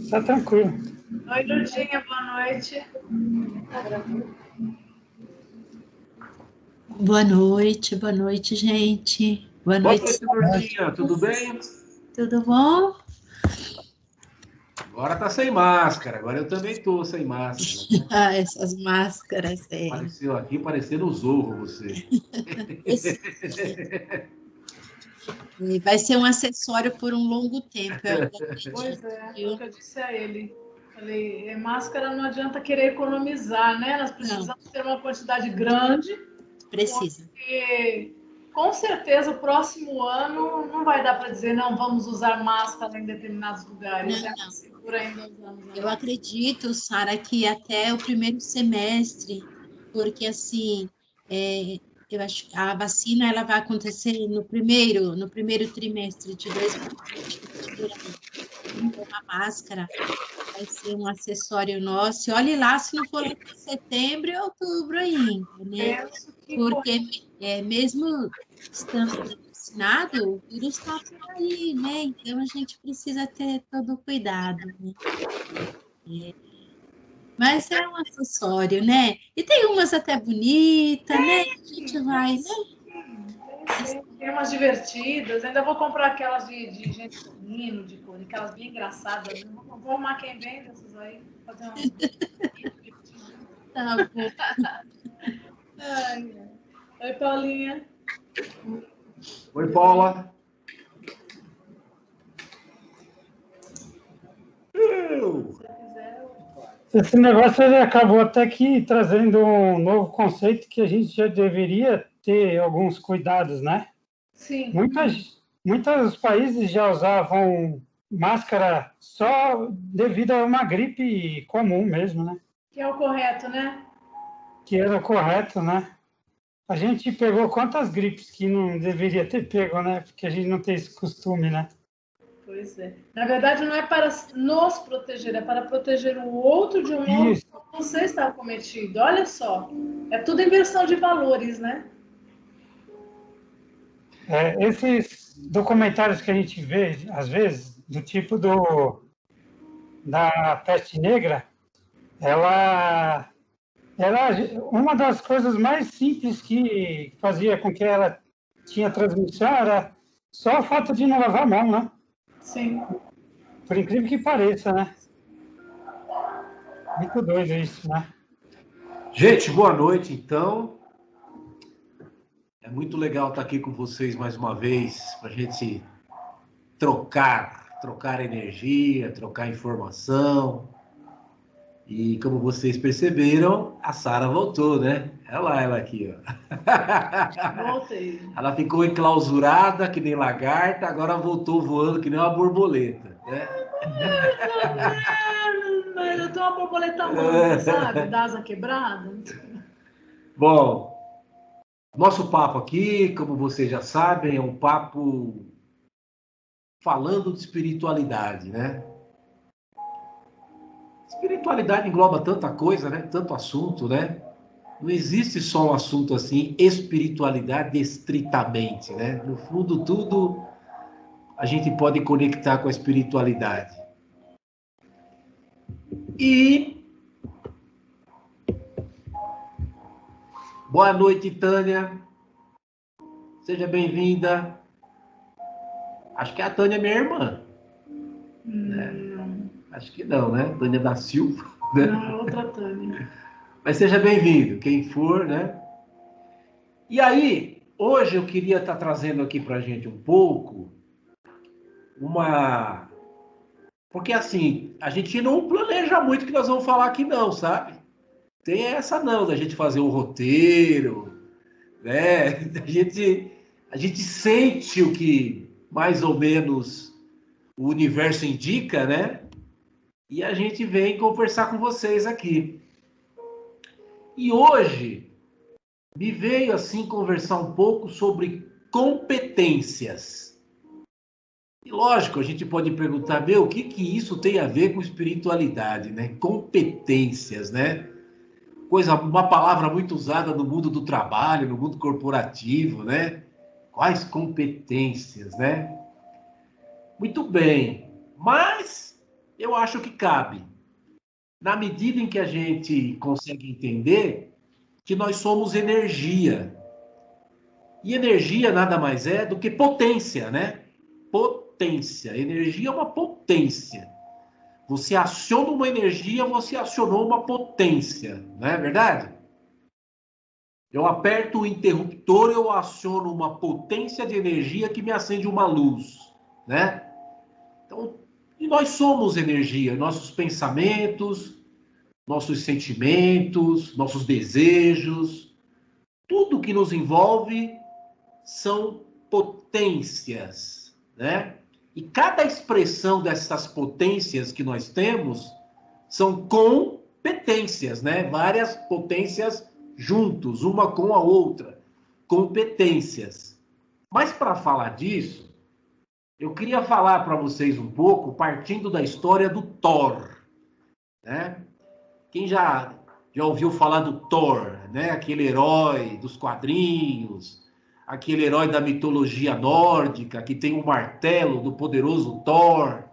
Tá tranquilo. Oi, Lurdinha, boa noite. Boa noite, gente. Boa noite, Lurdinha, tudo bem? Tudo bom? Agora tá sem máscara, agora eu também tô sem máscara. Né? Ah, essas máscaras, Apareceu aqui parecendo o Zorro, você. Vai ser um acessório por um longo tempo. Pois é, foi o que eu disse a ele. Falei, máscara não adianta querer economizar, né? Nós precisamos ter uma quantidade grande. Precisa. Porque, com certeza, o próximo ano não vai dar para dizer, não, vamos usar máscara em determinados lugares. Não. Segura ainda usamos. Eu acredito, Sara, que até o primeiro semestre, porque assim, eu acho que a vacina ela vai acontecer no primeiro trimestre de 2022. Então, a máscara vai ser um acessório nosso. E olhe lá se não for lá para setembro e outubro ainda, né? Porque mesmo estando vacinado, o vírus está por aí, né? Então a gente precisa ter todo o cuidado, né? Mas é um acessório, né? E tem umas até bonitas, né? A gente vai, né? Tem umas divertidas. Ainda vou comprar aquelas de gente sorrindo, de cor, aquelas bem engraçadas. Vou arrumar quem vende essas aí. Fazer um... Tá bom. Oi, Paulinha. Oi, Paula. Esse negócio ele acabou até que trazendo um novo conceito que a gente já deveria ter alguns cuidados, né? Sim. Muitos países já usavam máscara só devido a uma gripe comum mesmo, né? Que é o correto, né? Que era o correto, né? A gente pegou quantas gripes que não deveria ter pego, né? Porque a gente não tem esse costume, né? Pois é. Na verdade, não é para nos proteger, é para proteger o outro de um modo que você está cometido. Olha só. É tudo inversão de valores, né? Esses documentários que a gente vê, às vezes, do tipo da peste negra, ela era uma das coisas mais simples que fazia com que ela tinha transmissão, era só o fato de não lavar a mão, né? Sim. Por incrível que pareça, né? Muito doido isso, né? Gente, boa noite, então. É muito legal estar aqui com vocês mais uma vez, para a gente trocar energia, trocar informação. E como vocês perceberam, a Sara voltou, né? Ela aqui, ó. Voltei. Ela ficou enclausurada, que nem lagarta, agora voltou voando que nem uma borboleta, né? Mas eu tenho uma borboleta mansa, sabe? Da asa quebrada. Bom, nosso papo aqui, como vocês já sabem, é um papo falando de espiritualidade, né? Espiritualidade engloba tanta coisa, né? Tanto assunto, né? Não existe só um assunto assim, espiritualidade estritamente, né? No fundo, tudo a gente pode conectar com a espiritualidade. E boa noite, Tânia. Seja bem-vinda. Acho que a Tânia é minha irmã. Né? Acho que não, né? Tânia da Silva. Né? Não, outra Tânia. Mas seja bem-vindo, quem for, né? E aí, hoje eu queria estar trazendo aqui pra gente um pouco porque assim, a gente não planeja muito o que nós vamos falar aqui não, sabe? Tem essa não, da gente fazer um roteiro, né? A gente sente o que mais ou menos o universo indica, né? E a gente vem conversar com vocês aqui. E hoje me veio assim conversar um pouco sobre competências. E lógico, a gente pode perguntar, o que isso tem a ver com espiritualidade, né? Competências, né? Uma palavra muito usada no mundo do trabalho, no mundo corporativo, né? Quais competências, né? Muito bem, mas Eu acho que cabe. Na medida em que a gente consegue entender que nós somos energia. E energia nada mais é do que potência, né? Potência. Energia é uma potência. Você aciona uma energia, você acionou uma potência, não é verdade? Eu aperto o interruptor, eu aciono uma potência de energia que me acende uma luz, né? Então, e nós somos energia, nossos pensamentos, nossos sentimentos, nossos desejos, tudo que nos envolve são potências, né? E cada expressão dessas potências que nós temos são competências, né? Várias potências juntos, uma com a outra, competências. Mas para falar disso, eu queria falar para vocês um pouco, partindo da história do Thor, né? Quem já ouviu falar do Thor, né? Aquele herói dos quadrinhos, aquele herói da mitologia nórdica, que tem um martelo do poderoso Thor.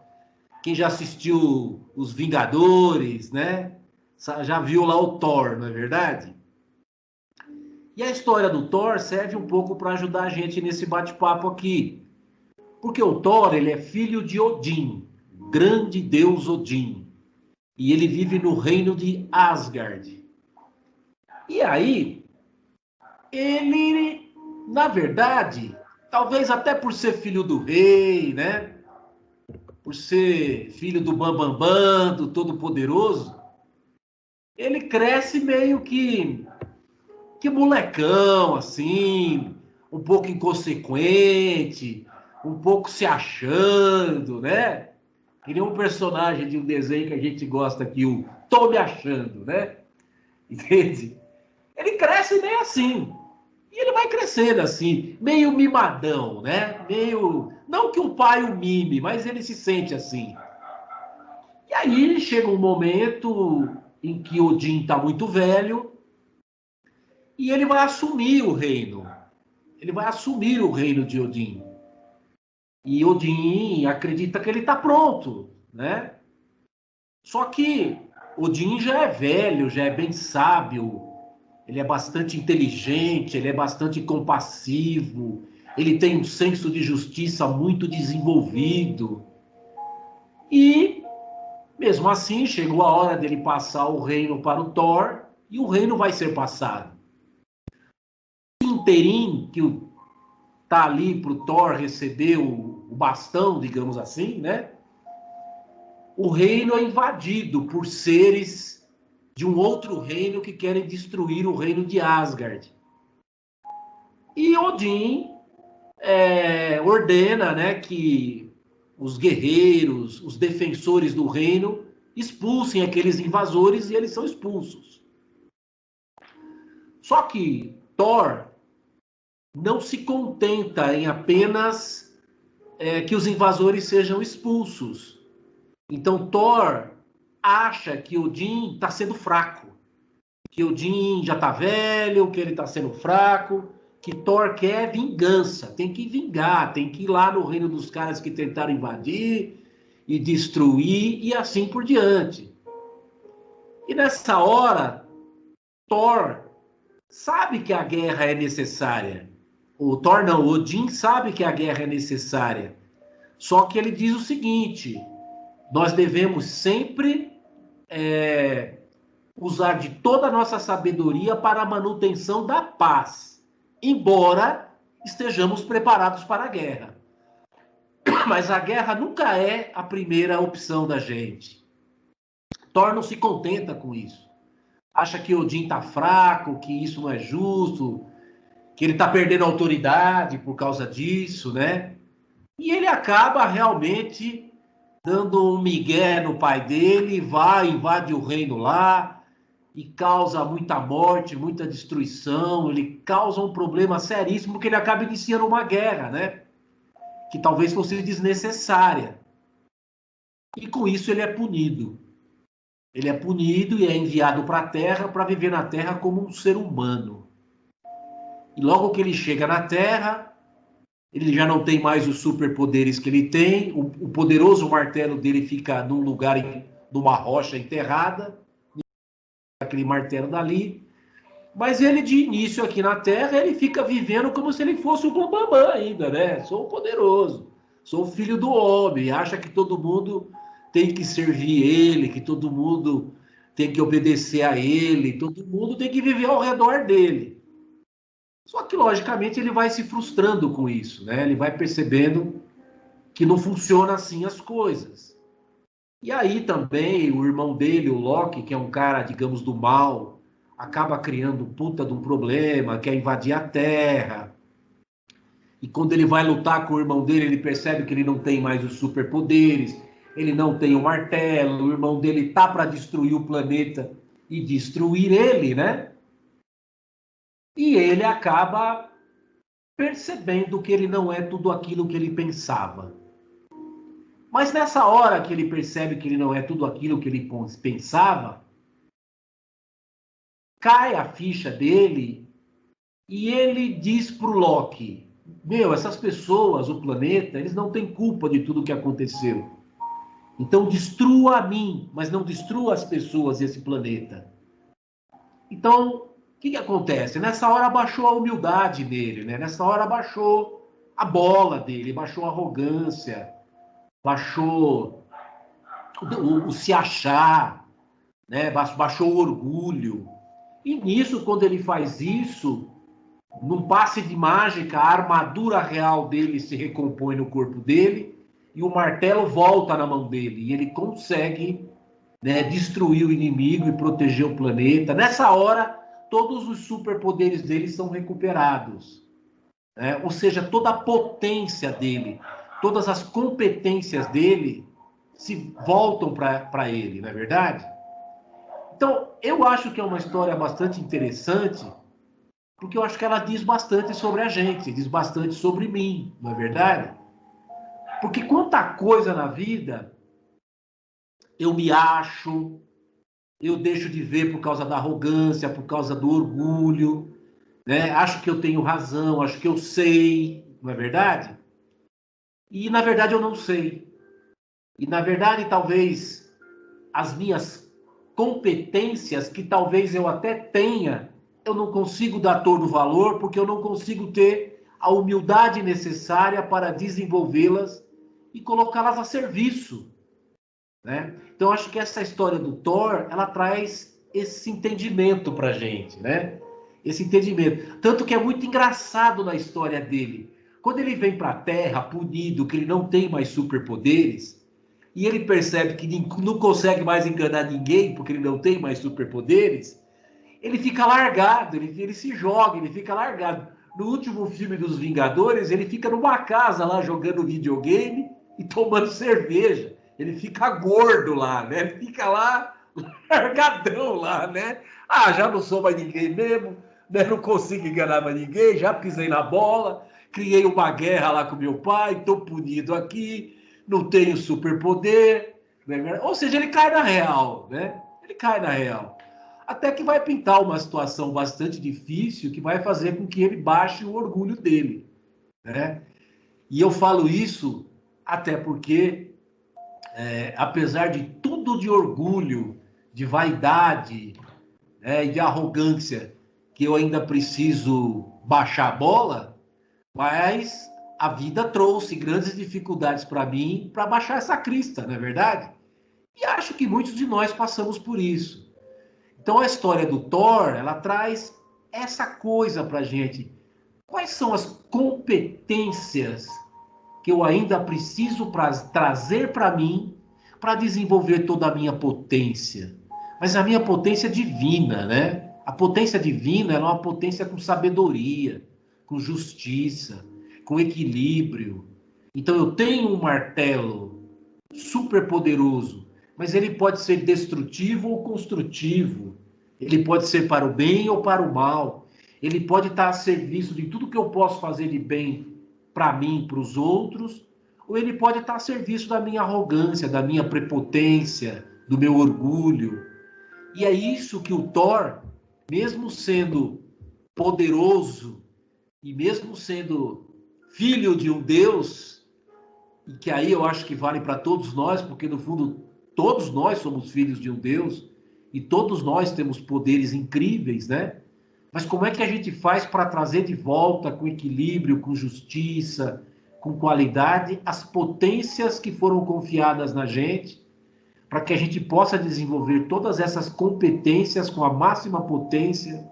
Quem já assistiu Os Vingadores, né? Já viu lá o Thor, não é verdade? E a história do Thor serve um pouco para ajudar a gente nesse bate-papo aqui. Porque o Thor, ele é filho de Odin, grande deus Odin. E ele vive no reino de Asgard. E aí, ele, na verdade, talvez até por ser filho do rei, né? Por ser filho do Bambambam, do Todo-Poderoso, ele cresce meio que molecão, assim, um pouco inconsequente, um pouco se achando, né? Que nem um personagem de um desenho que a gente gosta aqui, o Tô Me Achando, né? Entende? Ele cresce meio assim. E ele vai crescendo assim, meio mimadão, né? Meio... Não que o pai o mime, mas ele se sente assim. E aí chega um momento em que Odin está muito velho e ele vai assumir o reino. Ele vai assumir o reino de Odin. E Odin acredita que ele está pronto, né? Só que Odin já é velho, já é bem sábio, ele é bastante inteligente, ele é bastante compassivo, ele tem um senso de justiça muito desenvolvido. E, mesmo assim, chegou a hora dele passar o reino para o Thor, e o reino vai ser passado. O interim que está ali para o Thor receber o bastão, digamos assim, né? O reino é invadido por seres de um outro reino que querem destruir o reino de Asgard. E Odin ordena, né, que os guerreiros, os defensores do reino, expulsem aqueles invasores e eles são expulsos. Só que Thor não se contenta em apenas que os invasores sejam expulsos. Então Thor acha que Odin está sendo fraco, que Odin já está velho, que ele está sendo fraco, que Thor quer vingança, tem que vingar, tem que ir lá no reino dos caras que tentaram invadir e destruir e assim por diante. E nessa hora, Thor sabe que a guerra é necessária. O Thor não, Odin sabe que a guerra é necessária. Só que ele diz o seguinte: nós devemos sempre usar de toda a nossa sabedoria para a manutenção da paz, embora estejamos preparados para a guerra. Mas a guerra nunca é a primeira opção da gente. Thor não se contenta com isso. Acha que Odin está fraco, que isso não é justo, que ele está perdendo autoridade por causa disso, né? E ele acaba realmente dando um migué no pai dele, vai, invade o reino lá e causa muita morte, muita destruição. Ele causa um problema seríssimo, porque ele acaba iniciando uma guerra, né? Que talvez fosse desnecessária. E com isso ele é punido. Ele é punido e é enviado para a Terra para viver na Terra como um ser humano. E logo que ele chega na Terra, ele já não tem mais os superpoderes que ele tem, o poderoso martelo dele fica num lugar, numa rocha enterrada, aquele martelo dali, mas ele de início aqui na Terra, ele fica vivendo como se ele fosse o Bambambam ainda, né? Sou o poderoso, sou o filho do homem, acha que todo mundo tem que servir ele, que todo mundo tem que obedecer a ele, todo mundo tem que viver ao redor dele. Só que, logicamente, ele vai se frustrando com isso, né? Ele vai percebendo que não funciona assim as coisas. E aí também o irmão dele, o Loki, que é um cara, digamos, do mal, acaba criando um puta de um problema, quer invadir a Terra. E quando ele vai lutar com o irmão dele, ele percebe que ele não tem mais os superpoderes, ele não tem o martelo, o irmão dele tá para destruir o planeta e destruir ele, né? E ele acaba percebendo que ele não é tudo aquilo que ele pensava. Mas nessa hora que ele percebe que ele não é tudo aquilo que ele pensava, cai a ficha dele e ele diz pro Loki: meu, essas pessoas, o planeta, eles não têm culpa de tudo que aconteceu. Então destrua a mim, mas não destrua as pessoas e esse planeta. Então, o que acontece? Nessa hora baixou a humildade dele, né? Nessa hora baixou a bola dele, baixou a arrogância, baixou o se achar, né? Baixou o orgulho. E nisso, quando ele faz isso, num passe de mágica, a armadura real dele se recompõe no corpo dele e o martelo volta na mão dele. E ele consegue, né, destruir o inimigo e proteger o planeta. Nessa hora, todos os superpoderes dele são recuperados. Né? Ou seja, toda a potência dele, todas as competências dele se voltam para ele, não é verdade? Então, eu acho que é uma história bastante interessante, porque eu acho que ela diz bastante sobre a gente, diz bastante sobre mim, não é verdade? Porque quanta coisa na vida eu me acho, eu deixo de ver por causa da arrogância, por causa do orgulho, né? Acho que eu tenho razão, acho que eu sei, não é verdade? E na verdade eu não sei. E na verdade talvez as minhas competências, que talvez eu até tenha, eu não consigo dar todo o valor, porque eu não consigo ter a humildade necessária para desenvolvê-las e colocá-las a serviço, né? Então, acho que essa história do Thor, ela traz esse entendimento para a gente, né? Esse entendimento. Tanto que é muito engraçado na história dele. Quando ele vem para a Terra, punido, que ele não tem mais superpoderes, e ele percebe que não consegue mais enganar ninguém, porque ele não tem mais superpoderes, ele fica largado, ele se joga, ele fica largado. No último filme dos Vingadores, ele fica numa casa lá jogando videogame e tomando cerveja. Ele fica gordo lá, né? Ele fica lá, largadão lá, né? Ah, já não sou mais ninguém mesmo, né? Não consigo enganar mais ninguém, já pisei na bola, criei uma guerra lá com meu pai, tô punido aqui, não tenho superpoder, né? Ou seja, ele cai na real, né? Ele cai na real. Até que vai pintar uma situação bastante difícil que vai fazer com que ele baixe o orgulho dele, né? E eu falo isso até porque, apesar de tudo de orgulho, de vaidade, né, e de arrogância, que eu ainda preciso baixar a bola, mas a vida trouxe grandes dificuldades para mim para baixar essa crista, não é verdade? E acho que muitos de nós passamos por isso. Então a história do Thor, ela traz essa coisa para a gente. Quais são as competências que eu ainda preciso trazer para mim para desenvolver toda a minha potência? Mas a minha potência divina, né? A potência divina é uma potência com sabedoria, com justiça, com equilíbrio. Então eu tenho um martelo super poderoso, mas ele pode ser destrutivo ou construtivo. Ele pode ser para o bem ou para o mal. Ele pode estar a serviço de tudo que eu posso fazer de bem para mim, para os outros, ou ele pode estar a serviço da minha arrogância, da minha prepotência, do meu orgulho. E é isso que o Thor, mesmo sendo poderoso e mesmo sendo filho de um Deus, e que aí eu acho que vale para todos nós, porque no fundo todos nós somos filhos de um Deus, e todos nós temos poderes incríveis, né? Mas como é que a gente faz para trazer de volta, com equilíbrio, com justiça, com qualidade, as potências que foram confiadas na gente, para que a gente possa desenvolver todas essas competências com a máxima potência,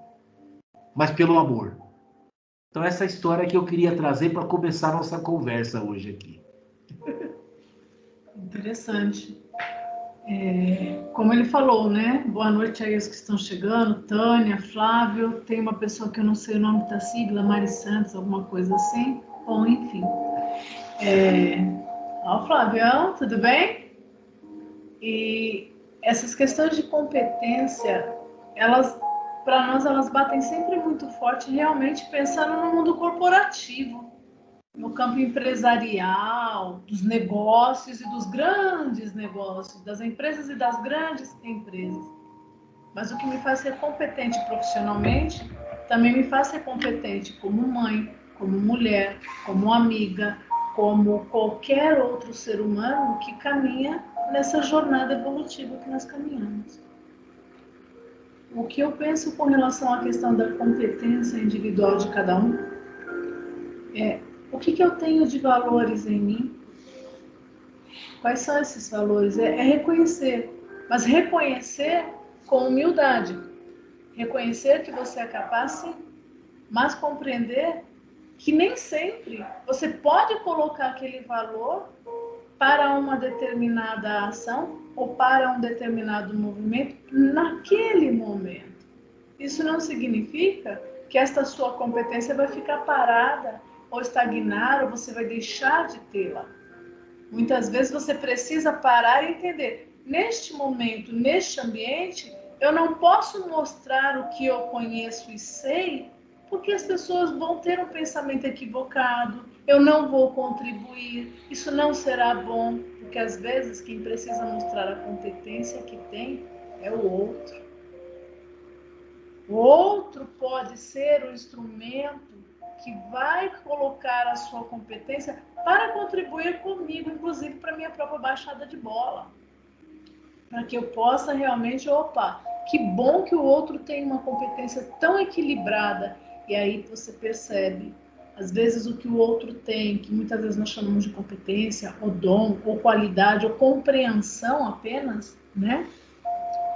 mas pelo amor. Então essa história que eu queria trazer para começar a nossa conversa hoje aqui. Interessante. Como ele falou, né? Boa noite aí aos que estão chegando, Tânia, Flávio, tem uma pessoa que eu não sei o nome da sigla, Mari Santos, alguma coisa assim. Bom, enfim. Ó, Flávio, tudo bem? E essas questões de competência, elas, para nós, elas batem sempre muito forte, realmente pensando no mundo corporativo, no campo empresarial, dos negócios e dos grandes negócios, das empresas e das grandes empresas. Mas o que me faz ser competente profissionalmente, também me faz ser competente como mãe, como mulher, como amiga, como qualquer outro ser humano que caminha nessa jornada evolutiva que nós caminhamos. O que eu penso com relação à questão da competência individual de cada um é o que eu tenho de valores em mim? Quais são esses valores? É reconhecer, mas reconhecer com humildade. Reconhecer que você é capaz, sim, mas compreender que nem sempre você pode colocar aquele valor para uma determinada ação ou para um determinado movimento naquele momento. Isso não significa que esta sua competência vai ficar parada ou estagnar, ou você vai deixar de tê-la. Muitas vezes você precisa parar e entender, neste momento, neste ambiente, eu não posso mostrar o que eu conheço e sei, porque as pessoas vão ter um pensamento equivocado, eu não vou contribuir, isso não será bom, porque às vezes quem precisa mostrar a competência que tem é o outro. O outro pode ser o instrumento que vai colocar a sua competência para contribuir comigo, inclusive para a minha própria baixada de bola. Para que eu possa realmente, que bom que o outro tem uma competência tão equilibrada. E aí você percebe, às vezes o que o outro tem, que muitas vezes nós chamamos de competência, ou dom, ou qualidade, ou compreensão apenas, né?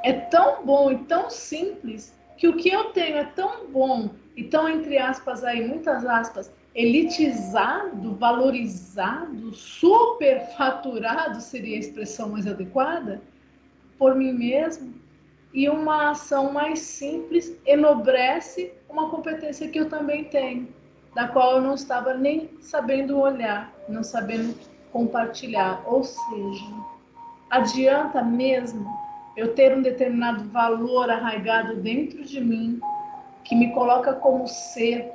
É tão bom e tão simples que o que eu tenho é tão bom e tão, entre aspas, aí, muitas aspas, elitizado, valorizado, superfaturado, seria a expressão mais adequada, por mim mesmo, e uma ação mais simples enobrece uma competência que eu também tenho, da qual eu não estava nem sabendo olhar, não sabendo compartilhar. Ou seja, adianta mesmo eu ter um determinado valor arraigado dentro de mim, que me coloca como ser,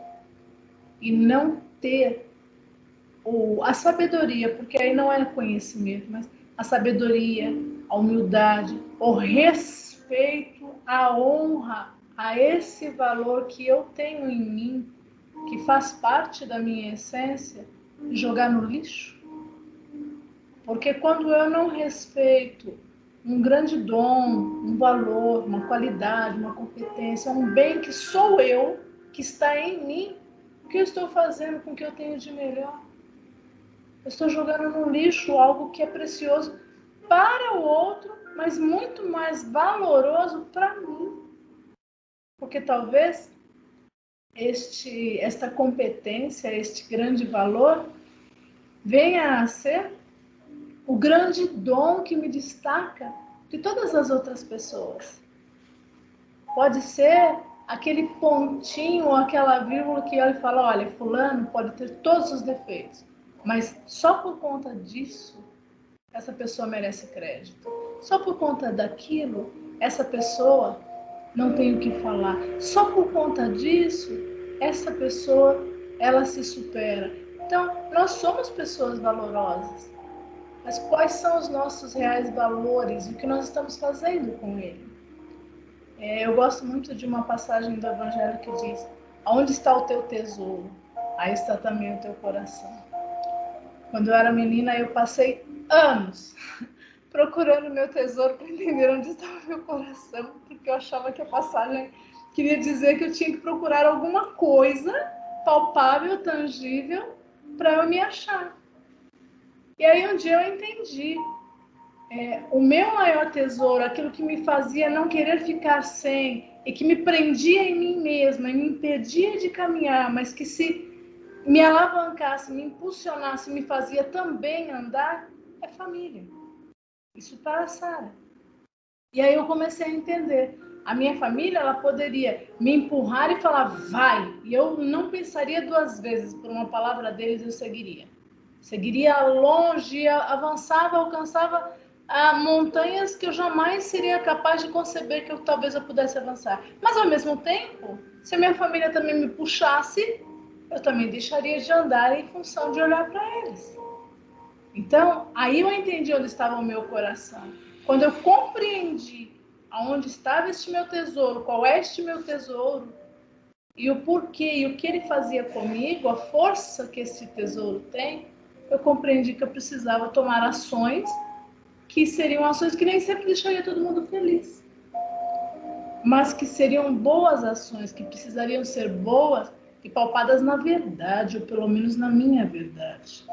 e não ter a sabedoria, porque aí não é conhecimento, mas a sabedoria, a humildade, o respeito, a honra a esse valor que eu tenho em mim, que faz parte da minha essência, e jogar no lixo. Porque quando eu não respeito um grande dom, um valor, uma qualidade, uma competência, um bem que sou eu, que está em mim, o que eu estou fazendo com o que eu tenho de melhor? Eu estou jogando no lixo algo que é precioso para o outro, mas muito mais valoroso para mim. Porque talvez esta competência, este grande valor, venha a ser o grande dom que me destaca de todas as outras pessoas. Pode ser aquele pontinho ou aquela vírgula que olha e fala, olha, fulano pode ter todos os defeitos, mas só por conta disso, essa pessoa merece crédito. Só por conta daquilo, essa pessoa não tem o que falar. Só por conta disso, essa pessoa, ela se supera. Então, nós somos pessoas valorosas. Mas quais são os nossos reais valores e o que nós estamos fazendo com ele? Eu gosto muito de uma passagem do Evangelho que diz, aonde está o teu tesouro? aí está também o teu coração. Quando eu era menina, eu passei anos procurando meu tesouro para entender onde estava meu coração, porque eu achava que a passagem queria dizer que eu tinha que procurar alguma coisa palpável, tangível, para eu me achar. E aí um dia eu entendi. O meu maior tesouro, aquilo que me fazia não querer ficar sem e que me prendia em mim mesma e me impedia de caminhar, mas que se me alavancasse, me impulsionasse, me fazia também andar, é família. Isso para a Sara. E aí eu comecei a entender. A minha família, ela poderia me empurrar e falar, vai. E eu não pensaria duas vezes. Por uma palavra deles, eu seguiria. Seguiria longe, avançava, alcançava montanhas que eu jamais seria capaz de conceber que talvez eu pudesse avançar. Mas, ao mesmo tempo, se a minha família também me puxasse, eu também deixaria de andar em função de olhar para eles. Então, aí eu entendi onde estava o meu coração. Quando eu compreendi aonde estava este meu tesouro, qual é este meu tesouro, e o porquê, e o que ele fazia comigo, a força que esse tesouro tem, eu compreendi que eu precisava tomar ações que seriam ações que nem sempre deixaria todo mundo feliz. Mas que seriam boas ações, que precisariam ser boas e palpadas na verdade, ou pelo menos na minha verdade.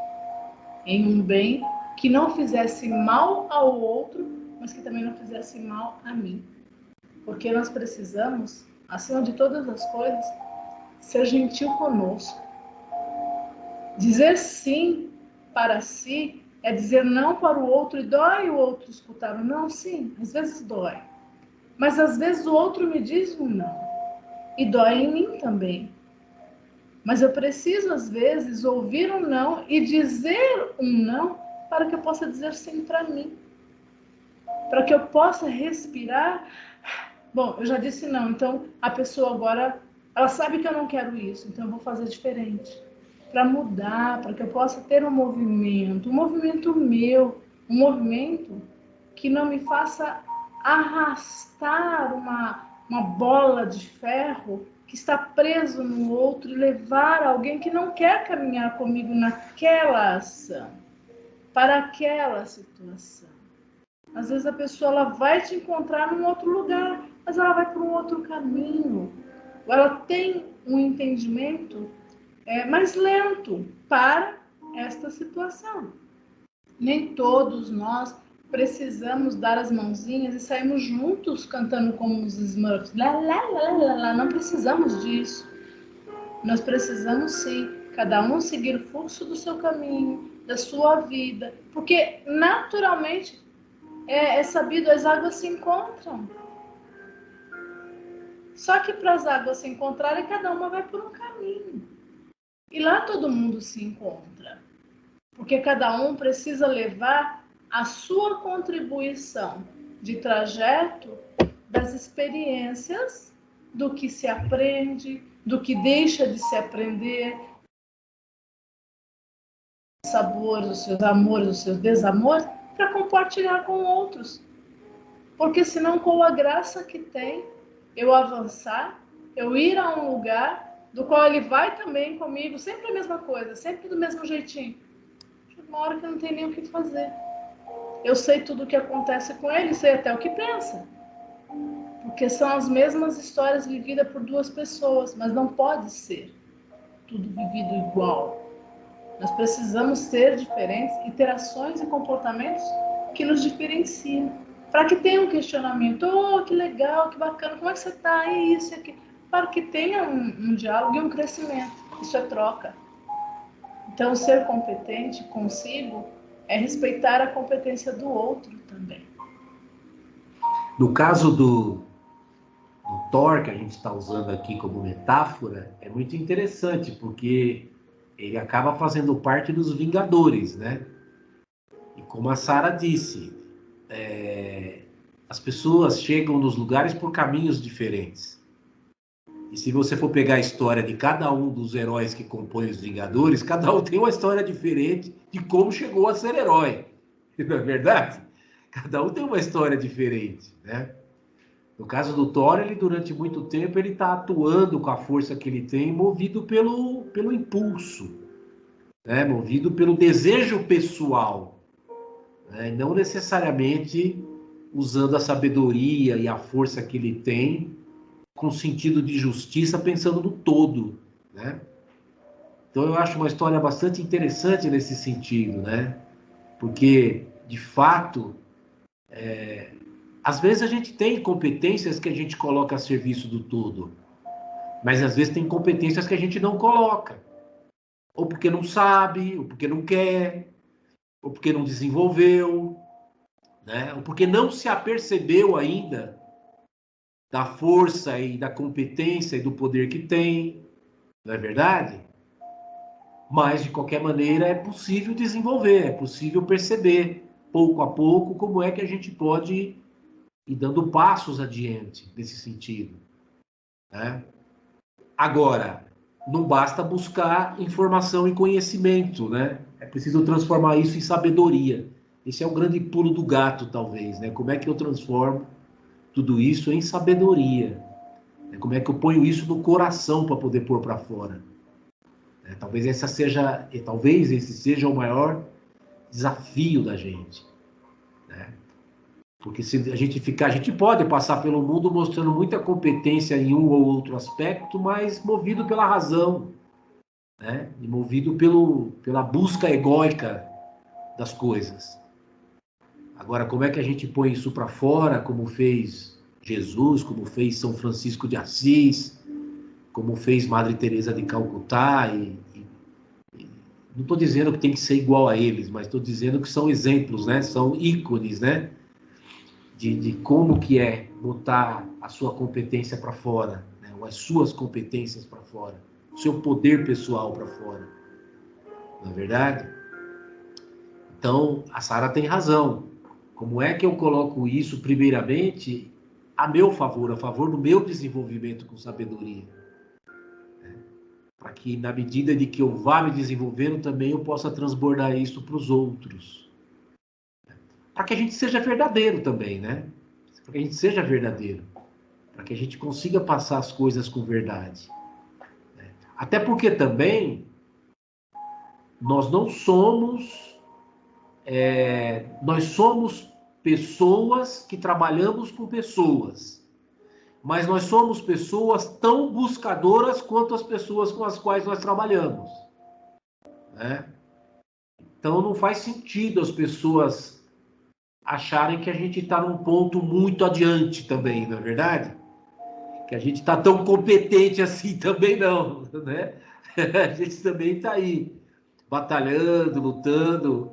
Em um bem que não fizesse mal ao outro, mas que também não fizesse mal a mim. Porque nós precisamos, acima de todas as coisas, ser gentil conosco. Dizer sim para si é dizer não para o outro, e dói o outro escutar o não, sim, às vezes dói. Mas às vezes o outro me diz um não, e dói em mim também. Mas eu preciso, às vezes, ouvir um não e dizer um não para que eu possa dizer sim para mim. Para que eu possa respirar. Bom, eu já disse não, então a pessoa agora, ela sabe que eu não quero isso, então eu vou fazer diferente. Para mudar, para que eu possa ter um movimento meu, um movimento que não me faça arrastar uma bola de ferro que está preso no outro e levar alguém que não quer caminhar comigo naquela ação, para aquela situação. Às vezes a pessoa ela vai te encontrar num outro lugar, mas ela vai por um outro caminho. Ou ela tem um entendimento mais lento para esta situação. Nem todos nós precisamos dar as mãozinhas e sairmos juntos cantando como os Smurfs. Lá, lá, lá, lá, lá. Não precisamos disso. Nós precisamos sim, cada um seguir o fluxo do seu caminho, da sua vida, porque naturalmente é sabido, as águas se encontram. Só que para as águas se encontrarem, cada uma vai por um caminho. E lá todo mundo se encontra. Porque cada um precisa levar a sua contribuição de trajeto das experiências, do que se aprende, do que deixa de se aprender, os sabores, os seus amores, os seus desamores, para compartilhar com outros. Porque senão, com a graça que tem, eu avançar, eu ir a um lugar do qual ele vai também comigo, sempre a mesma coisa, sempre do mesmo jeitinho. Uma hora que eu não tenho nem o que fazer. Eu sei tudo o que acontece com ele, sei até o que pensa. Porque são as mesmas histórias vividas por duas pessoas, mas não pode ser tudo vivido igual. Nós precisamos ser diferentes e ter ações e comportamentos que nos diferenciam. Para que tenha um questionamento, oh, que legal, que bacana, como é que você está? É isso, é aquilo. Para que tenha um diálogo e um crescimento. Isso é troca. Então, ser competente consigo é respeitar a competência do outro também. No caso do Thor, que a gente está usando aqui como metáfora, é muito interessante, porque ele acaba fazendo parte dos Vingadores, né? E como a Sara disse, as pessoas chegam nos lugares por caminhos diferentes. E se você for pegar a história de cada um dos heróis que compõem os Vingadores, cada um tem uma história diferente de como chegou a ser herói. Não é verdade? Cada um tem uma história diferente, né? No caso do Thor, ele durante muito tempo ele está atuando com a força que ele tem, movido pelo impulso, né? Movido pelo desejo pessoal, né? Não necessariamente usando a sabedoria e a força que ele tem com sentido de justiça, pensando no todo, né? Então eu acho uma história bastante interessante nesse sentido, né? Porque, de fato, às vezes a gente tem competências que a gente coloca a serviço do todo, mas às vezes tem competências que a gente não coloca. Ou porque não sabe, ou porque não quer, ou porque não desenvolveu, né? Ou porque não se apercebeu ainda da força e da competência e do poder que tem, não é verdade? Mas, de qualquer maneira, é possível desenvolver, é possível perceber, pouco a pouco, como é que a gente pode ir dando passos adiante nesse sentido, né? Agora, não basta buscar informação e conhecimento, né? É preciso transformar isso em sabedoria. Esse é o grande pulo do gato, talvez, né? Como é que eu transformo tudo isso em sabedoria? Como é que eu ponho isso no coração para poder pôr para fora? Talvez esse seja o maior desafio da gente, né? Porque se a gente pode passar pelo mundo mostrando muita competência em um ou outro aspecto, mas movido pela razão, né? E movido pela busca egóica das coisas. Agora, como é que a gente põe isso para fora, como fez Jesus, como fez São Francisco de Assis, como fez Madre Teresa de Calcutá, não estou dizendo que tem que ser igual a eles, mas estou dizendo que são exemplos, né? São ícones, né? De como que é botar a sua competência para fora, né? Ou as suas competências para fora, o seu poder pessoal para fora, não é verdade? Então, a Sara tem razão. Como é que eu coloco isso, primeiramente, a meu favor, a favor do meu desenvolvimento com sabedoria? Para que, na medida de que eu vá me desenvolvendo, também eu possa transbordar isso para os outros. Para que a gente seja verdadeiro também, né? Para que a gente seja verdadeiro. Para que a gente consiga passar as coisas com verdade. Até porque também nós não somos... nós somos pessoas que trabalhamos com pessoas. Mas nós somos pessoas tão buscadoras quanto as pessoas com as quais nós trabalhamos, né? Então não faz sentido as pessoas acharem que a gente está num ponto muito adiante também, não é verdade? Que a gente está tão competente assim também não, né? A gente também está aí, batalhando, lutando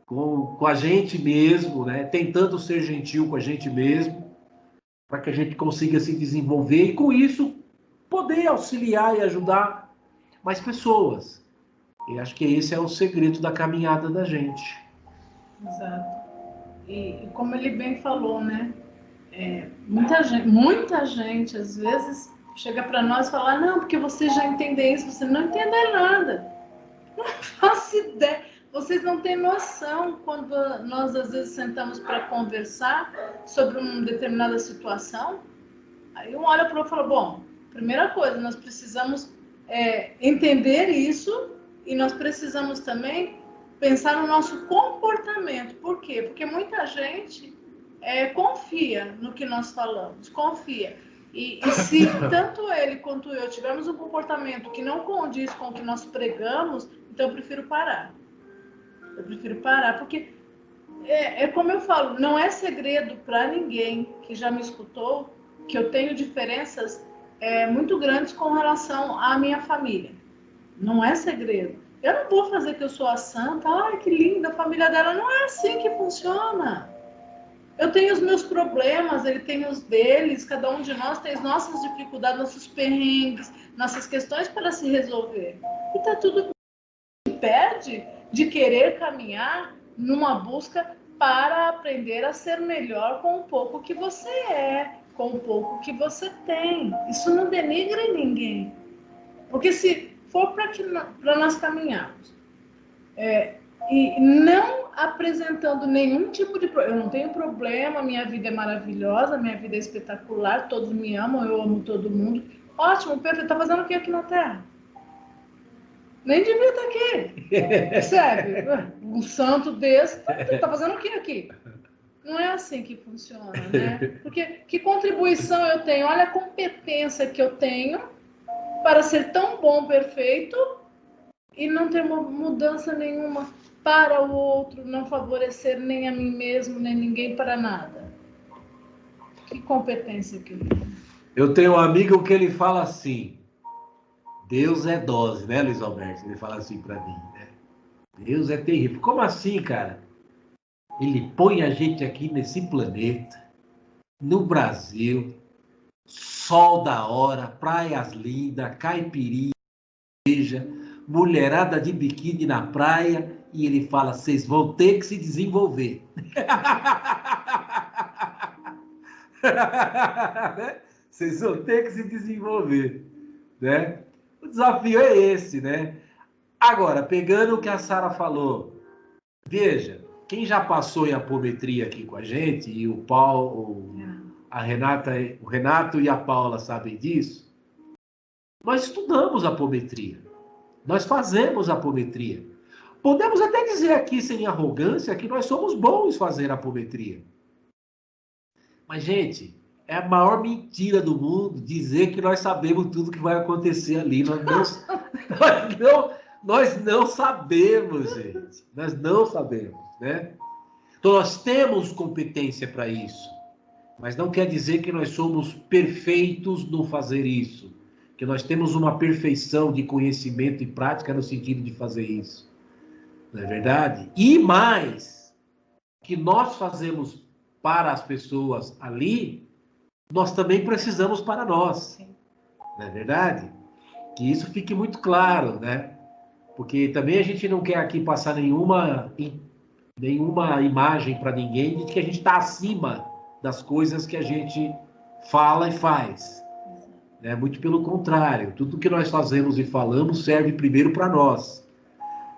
com a gente mesmo, né? Tentando ser gentil com a gente mesmo, para que a gente consiga se desenvolver e, com isso, poder auxiliar e ajudar mais pessoas. E acho que esse é o segredo da caminhada da gente. Exato. E como ele bem falou, né? Muita gente, às vezes, chega para nós e fala: não, porque vocês já entendem isso, você não entende nada. Não faço ideia. Vocês não têm noção quando nós, às vezes, sentamos para conversar sobre uma determinada situação. Aí um olha para o outro e fala: bom, primeira coisa, nós precisamos entender isso e nós precisamos também pensar no nosso comportamento. Por quê? Porque muita gente confia no que nós falamos, confia. E se tanto ele quanto eu tivermos um comportamento que não condiz com o que nós pregamos, então eu prefiro parar. Eu prefiro parar, porque como eu falo, não é segredo para ninguém que já me escutou que eu tenho diferenças muito grandes com relação à minha família. Não é segredo. Eu não vou fazer que eu sou a santa, ai que linda a família dela. Não é assim que funciona. Eu tenho os meus problemas, ele tem os deles, cada um de nós tem as nossas dificuldades, nossos perrengues, nossas questões para se resolver. E tá tudo que impede de querer caminhar numa busca para aprender a ser melhor com o pouco que você com o pouco que você tem. Isso não denigra ninguém. Porque se for para nós caminharmos e não apresentando nenhum tipo de problema. Eu não tenho problema, minha vida é maravilhosa, minha vida é espetacular, todos me amam, eu amo todo mundo. Ótimo, Pedro, tá fazendo o que aqui na Terra? Nem devia estar aqui. Percebe? Um santo desse, tá fazendo o que aqui? Não é assim que funciona, né? Porque que contribuição eu tenho? Olha a competência que eu tenho para ser tão bom, perfeito, e não ter mudança nenhuma para o outro, não favorecer nem a mim mesmo, nem ninguém para nada. Que competência que eu tenho. Eu tenho um amigo que ele fala assim, Deus é dose, né, Luiz Alberto? Ele fala assim para mim, né? Deus é terrível. Como assim, cara? Ele põe a gente aqui nesse planeta, no Brasil, sol da hora, praias lindas, caipirinha, mulherada de biquíni na praia, e ele fala, vocês vão ter que se desenvolver. Vocês vão ter que se desenvolver, né? O desafio é esse, né? Agora, pegando o que a Sara falou, veja, quem já passou em apometria aqui com a gente, e o Paulo, a Renata, o Renato e a Paula sabem disso, nós estudamos apometria. Nós fazemos apometria. Podemos até dizer aqui, sem arrogância, que nós somos bons em fazer apometria. Mas, gente, é a maior mentira do mundo dizer que nós sabemos tudo que vai acontecer ali. Nós não sabemos, gente. Nós não sabemos, né? Então, nós temos competência para isso. Mas não quer dizer que nós somos perfeitos no fazer isso. Que nós temos uma perfeição de conhecimento e prática no sentido de fazer isso. Não é verdade? E mais, que nós fazemos para as pessoas ali, nós também precisamos para nós. Não é verdade? Que isso fique muito claro, né? Porque também a gente não quer aqui passar nenhuma imagem para ninguém de que a gente está acima das coisas que a gente fala e faz. Né? Muito pelo contrário, tudo que nós fazemos e falamos serve primeiro para nós.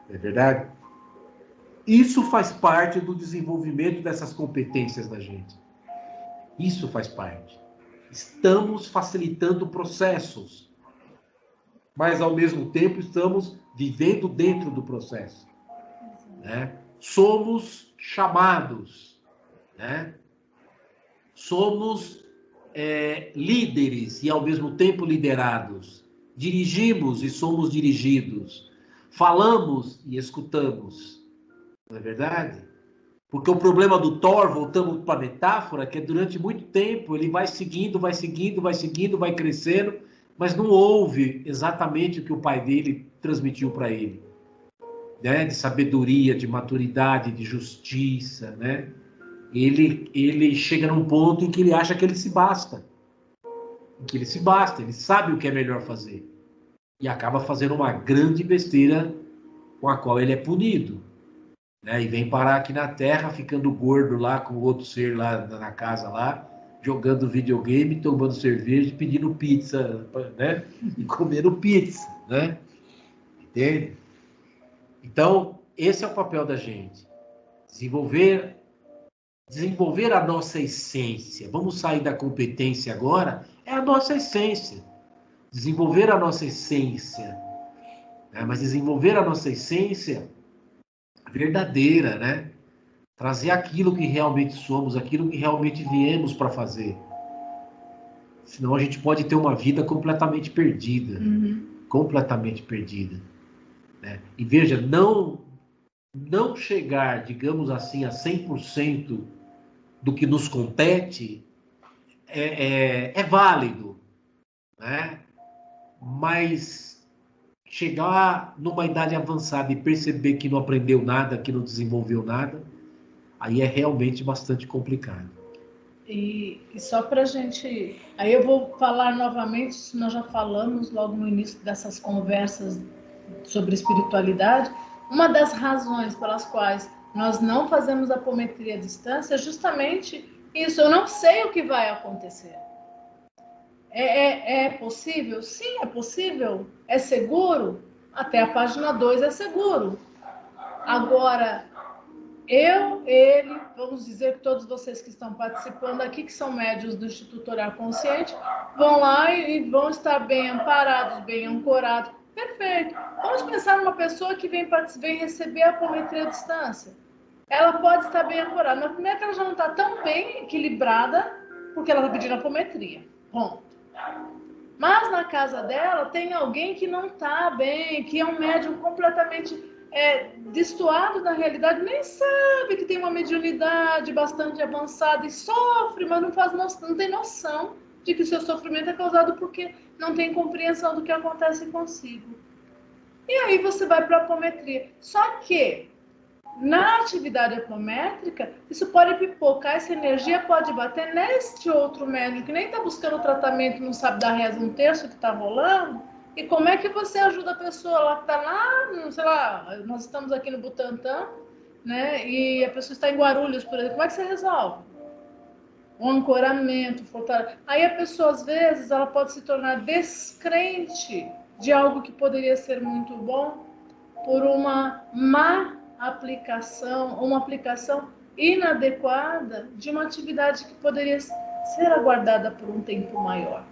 Não é verdade? Isso faz parte do desenvolvimento dessas competências da gente. Isso faz parte. Estamos facilitando processos, mas ao mesmo tempo estamos vivendo dentro do processo. Né? Somos chamados, né? Somos líderes e ao mesmo tempo liderados. Dirigimos e somos dirigidos. Falamos e escutamos. Não é verdade? Porque o problema do Thor, voltando para a metáfora, que é durante muito tempo ele vai seguindo, vai crescendo, mas não ouve exatamente o que o pai dele transmitiu para ele. Né? De sabedoria, de maturidade, de justiça, né? Ele chega num ponto em que ele acha que ele se basta. Ele sabe o que é melhor fazer. E acaba fazendo uma grande besteira com a qual ele é punido. Né? E vem parar aqui na Terra, ficando gordo lá com o outro ser lá na casa lá, jogando videogame, tomando cerveja, pedindo pizza, né? E comendo pizza, né? Entende? Então, esse é o papel da gente. Desenvolver a nossa essência. Vamos sair da competência agora, é a nossa essência. Desenvolver a nossa essência. Né? Mas desenvolver a nossa essência verdadeira, né? Trazer aquilo que realmente somos, aquilo que realmente viemos para fazer. Senão a gente pode ter uma vida completamente perdida. Completamente perdida. Né? E veja, não chegar, digamos assim, a 100% do que nos compete é válido, né? Mas chegar numa idade avançada e perceber que não aprendeu nada, que não desenvolveu nada, aí é realmente bastante complicado. E só para a gente... Aí eu vou falar novamente, nós já falamos logo no início dessas conversas sobre espiritualidade, uma das razões pelas quais nós não fazemos apometria à distância é justamente isso, eu não sei o que vai acontecer. É possível? Sim, é possível. É seguro? Até a página 2 é seguro. Agora, ele, vamos dizer que todos vocês que estão participando aqui, que são médios do Instituto Olhar Consciente, vão lá e vão estar bem amparados, bem ancorados. Perfeito. Vamos pensar numa pessoa que vem receber a apometria à distância. Ela pode estar bem ancorada, mas primeiro que ela já não está tão bem equilibrada, porque ela está pedindo apometria. Ponto. Mas na casa dela tem alguém que não está bem, que é um médium completamente destoado da realidade, nem sabe que tem uma mediunidade bastante avançada e sofre, mas não tem noção de que o seu sofrimento é causado porque não tem compreensão do que acontece consigo. E aí você vai para a apometria. Só que na atividade apométrica, isso pode pipocar, essa energia pode bater neste outro médium que nem está buscando tratamento, não sabe dar reza um terço que está rolando. E como é que você ajuda a pessoa lá que está lá, sei lá, nós estamos aqui no Butantã, né? E a pessoa está em Guarulhos, por exemplo, como é que você resolve? Um ancoramento, fortalecimento. Aí a pessoa, às vezes, ela pode se tornar descrente de algo que poderia ser muito bom por uma má aplicação, uma aplicação inadequada de uma atividade que poderia ser aguardada por um tempo maior,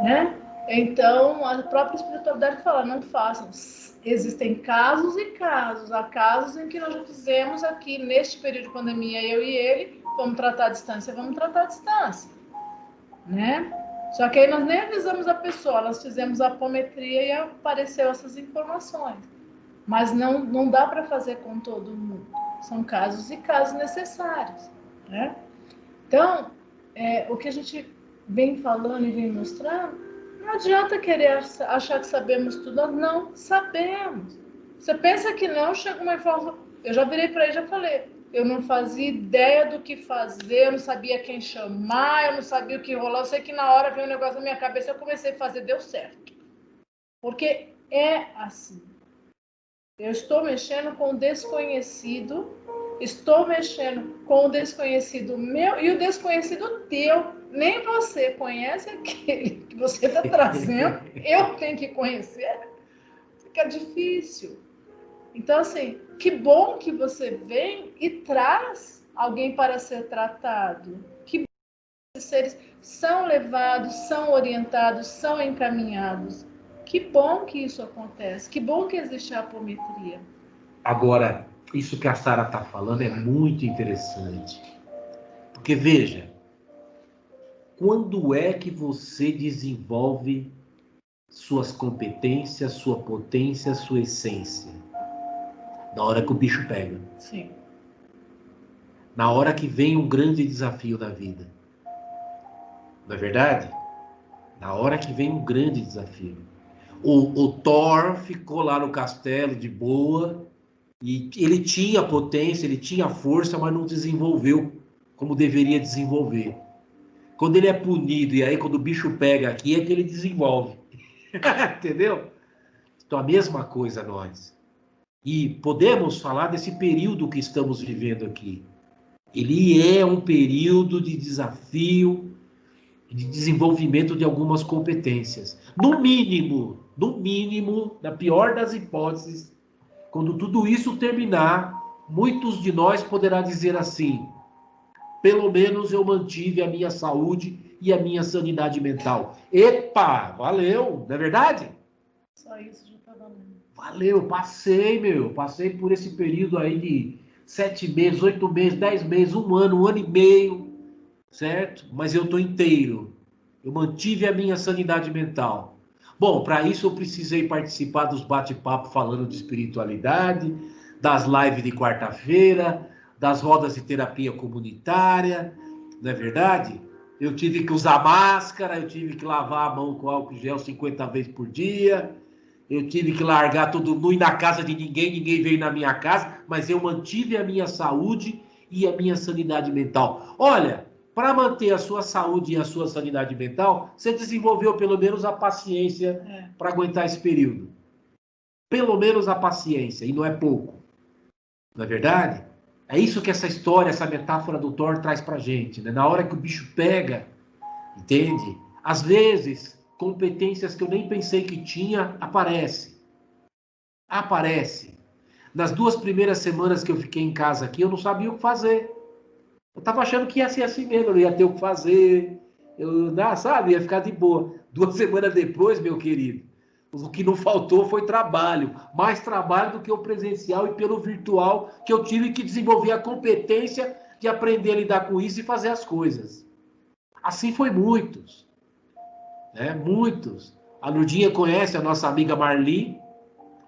né? Então, a própria espiritualidade fala, não façam. Existem casos e casos. Há casos em que nós já fizemos aqui, neste período de pandemia, eu e ele, vamos tratar a distância, né? Só que aí nós nem avisamos a pessoa, nós fizemos a apometria e apareceu essas informações. Mas não dá para fazer com todo mundo. São casos e casos necessários, né? Então, o que a gente vem falando e vem mostrando, não adianta querer achar que sabemos tudo. Nós não sabemos. Você pensa que não, chega uma informação. Eu já virei para ele e já falei. Eu não fazia ideia do que fazer, eu não sabia quem chamar, eu não sabia o que rolar. Eu sei que na hora veio um negócio na minha cabeça, eu comecei a fazer, deu certo. Porque é assim. Eu estou mexendo com o desconhecido, estou mexendo com o desconhecido meu e o desconhecido teu. Nem você conhece aquele que você está trazendo, eu tenho que conhecer. Fica difícil. Então, assim, que bom que você vem e traz alguém para ser tratado. Que bom que esses seres são levados, são orientados, são encaminhados. Que bom que isso acontece. Que bom que existe a apometria. Agora, isso que a Sara está falando é muito interessante. Porque, veja, quando é que você desenvolve suas competências, sua potência, sua essência? Na hora que o bicho pega. Sim. Na hora que vem um grande desafio da vida. Não é verdade? Na hora que vem um grande desafio. O Thor ficou lá no castelo de boa e ele tinha potência, ele tinha força, mas não desenvolveu como deveria desenvolver. Quando ele é punido e aí quando o bicho pega aqui é que ele desenvolve. Entendeu? Então a mesma coisa nós. E podemos falar desse período que estamos vivendo aqui. Ele é um período de desafio, de desenvolvimento de algumas competências. No mínimo, na pior das hipóteses, quando tudo isso terminar, muitos de nós poderá dizer assim: pelo menos eu mantive a minha saúde e a minha sanidade mental. Epa, valeu, não é verdade? Só isso já está valendo. Valeu, passei por esse período aí de 7 meses, 8 meses, 10 meses, um ano e meio, certo? Mas eu estou inteiro. Eu mantive a minha sanidade mental. Bom, para isso eu precisei participar dos bate-papos falando de espiritualidade, das lives de quarta-feira, das rodas de terapia comunitária, não é verdade? Eu tive que usar máscara, eu tive que lavar a mão com álcool gel 50 vezes por dia, eu tive que largar tudo nu e na casa de ninguém veio na minha casa, mas eu mantive a minha saúde e a minha sanidade mental. Olha, para manter a sua saúde e a sua sanidade mental, você desenvolveu pelo menos a paciência para aguentar esse período. Pelo menos a paciência, e não é pouco. Não é verdade? É isso que essa história, essa metáfora do Thor traz pra gente, né? Na hora que o bicho pega, entende? Às vezes, competências que eu nem pensei que tinha, aparece. Nas 2 primeiras semanas que eu fiquei em casa aqui, eu não sabia o que fazer. Eu estava achando que ia ser assim mesmo, eu não ia ter o que fazer, sabe, ia ficar de boa. 2 semanas depois, meu querido, o que não faltou foi trabalho. Mais trabalho do que o presencial e pelo virtual, que eu tive que desenvolver a competência de aprender a lidar com isso e fazer as coisas. Assim foi muitos. Né? Muitos. A Lurdinha conhece a nossa amiga Marli.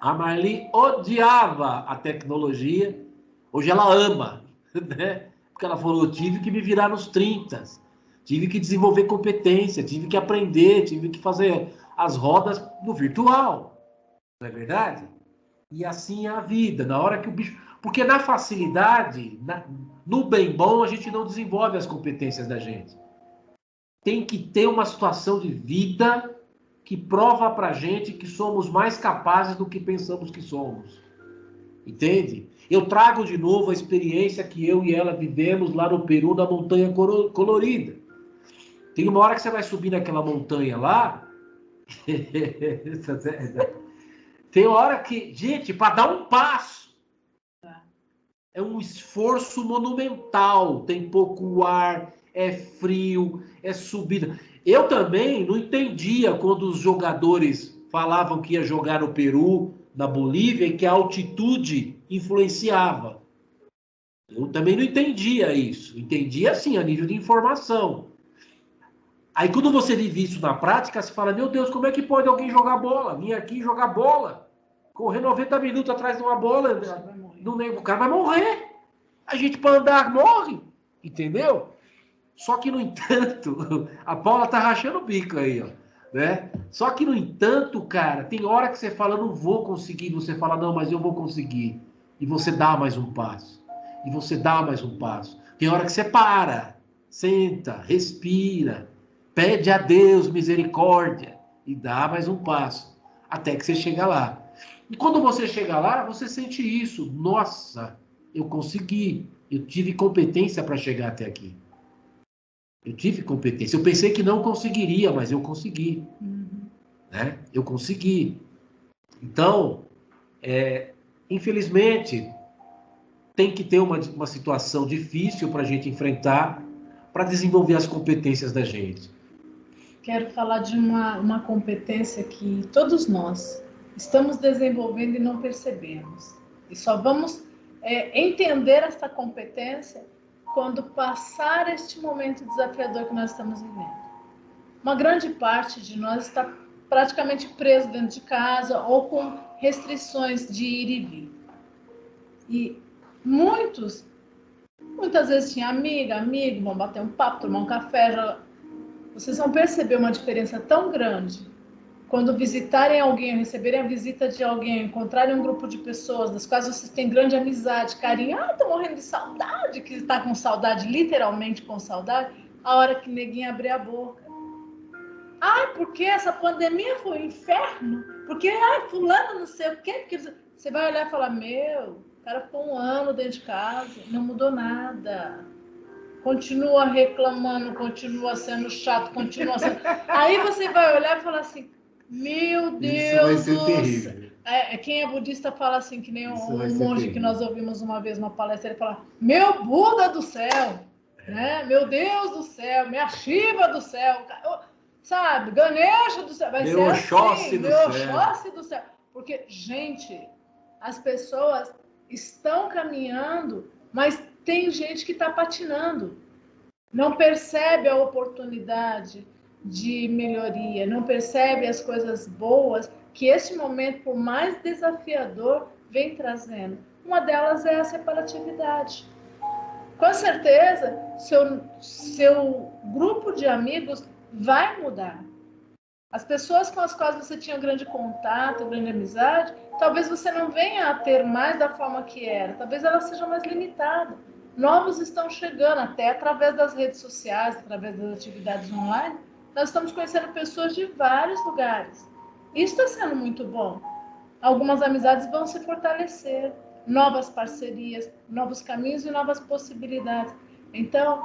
A Marli odiava a tecnologia. Hoje ela ama, né? Porque ela falou, eu tive que me virar nos 30, tive que desenvolver competência, tive que aprender, tive que fazer as rodas no virtual. Não é verdade? E assim é a vida. Na hora que o bicho... Porque na facilidade, no bem bom, a gente não desenvolve as competências da gente. Tem que ter uma situação de vida que prova pra gente que somos mais capazes do que pensamos que somos. Entende? Eu trago de novo a experiência que eu e ela vivemos lá no Peru, na Montanha Colorida. Tem uma hora que você vai subir naquela montanha lá. Tem hora que, gente, para dar um passo, é um esforço monumental. Tem pouco ar, é frio, é subida. Eu também não entendia quando os jogadores falavam que ia jogar no Peru, na Bolívia, e que a altitude influenciava. Eu também não entendia isso. Entendia, assim, a nível de informação. Aí, quando você vive isso na prática, você fala, meu Deus, como é que pode alguém jogar bola? Vir aqui jogar bola. Correr 90 minutos atrás de uma bola, o cara vai morrer. A gente, para andar, morre. Entendeu? Só que, no entanto, a Paula tá rachando o bico aí, ó. Né? Só que, no entanto, cara, tem hora que você fala, não vou conseguir. Você fala, não, mas eu vou conseguir. E você dá mais um passo. E você dá mais um passo. Tem hora que você para, senta, respira, pede a Deus misericórdia e dá mais um passo. Até que você chega lá. E quando você chega lá, você sente isso. Nossa, eu consegui. Eu tive competência para chegar até aqui. Eu tive competência. Eu pensei que não conseguiria, mas eu consegui. Né? Eu consegui. Então, infelizmente, tem que ter uma situação difícil para a gente enfrentar, para desenvolver as competências da gente. Quero falar de uma competência que todos nós estamos desenvolvendo e não percebemos. E só vamos entender essa competência quando passar este momento desafiador que nós estamos vivendo. Uma grande parte de nós está praticamente preso dentro de casa ou com restrições de ir e vir. E muitas vezes tinha amigo, vão bater um papo, tomar um café. Vocês vão perceber uma diferença tão grande quando visitarem alguém, receberem a visita de alguém, encontrarem um grupo de pessoas das quais vocês têm grande amizade, carinho. Ah, tô morrendo de saudade, que está com saudade, literalmente com saudade, a hora que neguinho abrir a boca. Ah, porque essa pandemia foi um inferno? Porque, fulano não sei o quê. Porque você vai olhar e falar, o cara ficou 1 ano dentro de casa, não mudou nada. Continua reclamando, continua sendo chato, continua sendo... Aí você vai olhar e falar assim, meu Deus do céu. Quem é budista fala assim, que nem um monge que nós ouvimos uma vez numa palestra, ele fala, meu Buda do céu, né? Meu Deus do céu, minha Shiva do céu, sabe? Ganesha do céu, vai ser assim, meu Oxóssi do céu. Porque, gente, as pessoas estão caminhando, mas tem gente que está patinando, não percebe a oportunidade de melhoria, não percebe as coisas boas que este momento, por mais desafiador, vem trazendo. Uma delas é a separatividade. Com certeza, seu grupo de amigos vai mudar. As pessoas com as quais você tinha grande contato, grande amizade, talvez você não venha a ter mais da forma que era, talvez ela seja mais limitada. Novos estão chegando, até através das redes sociais, através das atividades online, nós estamos conhecendo pessoas de vários lugares. Isso está sendo muito bom. Algumas amizades vão se fortalecer, novas parcerias, novos caminhos e novas possibilidades. Então,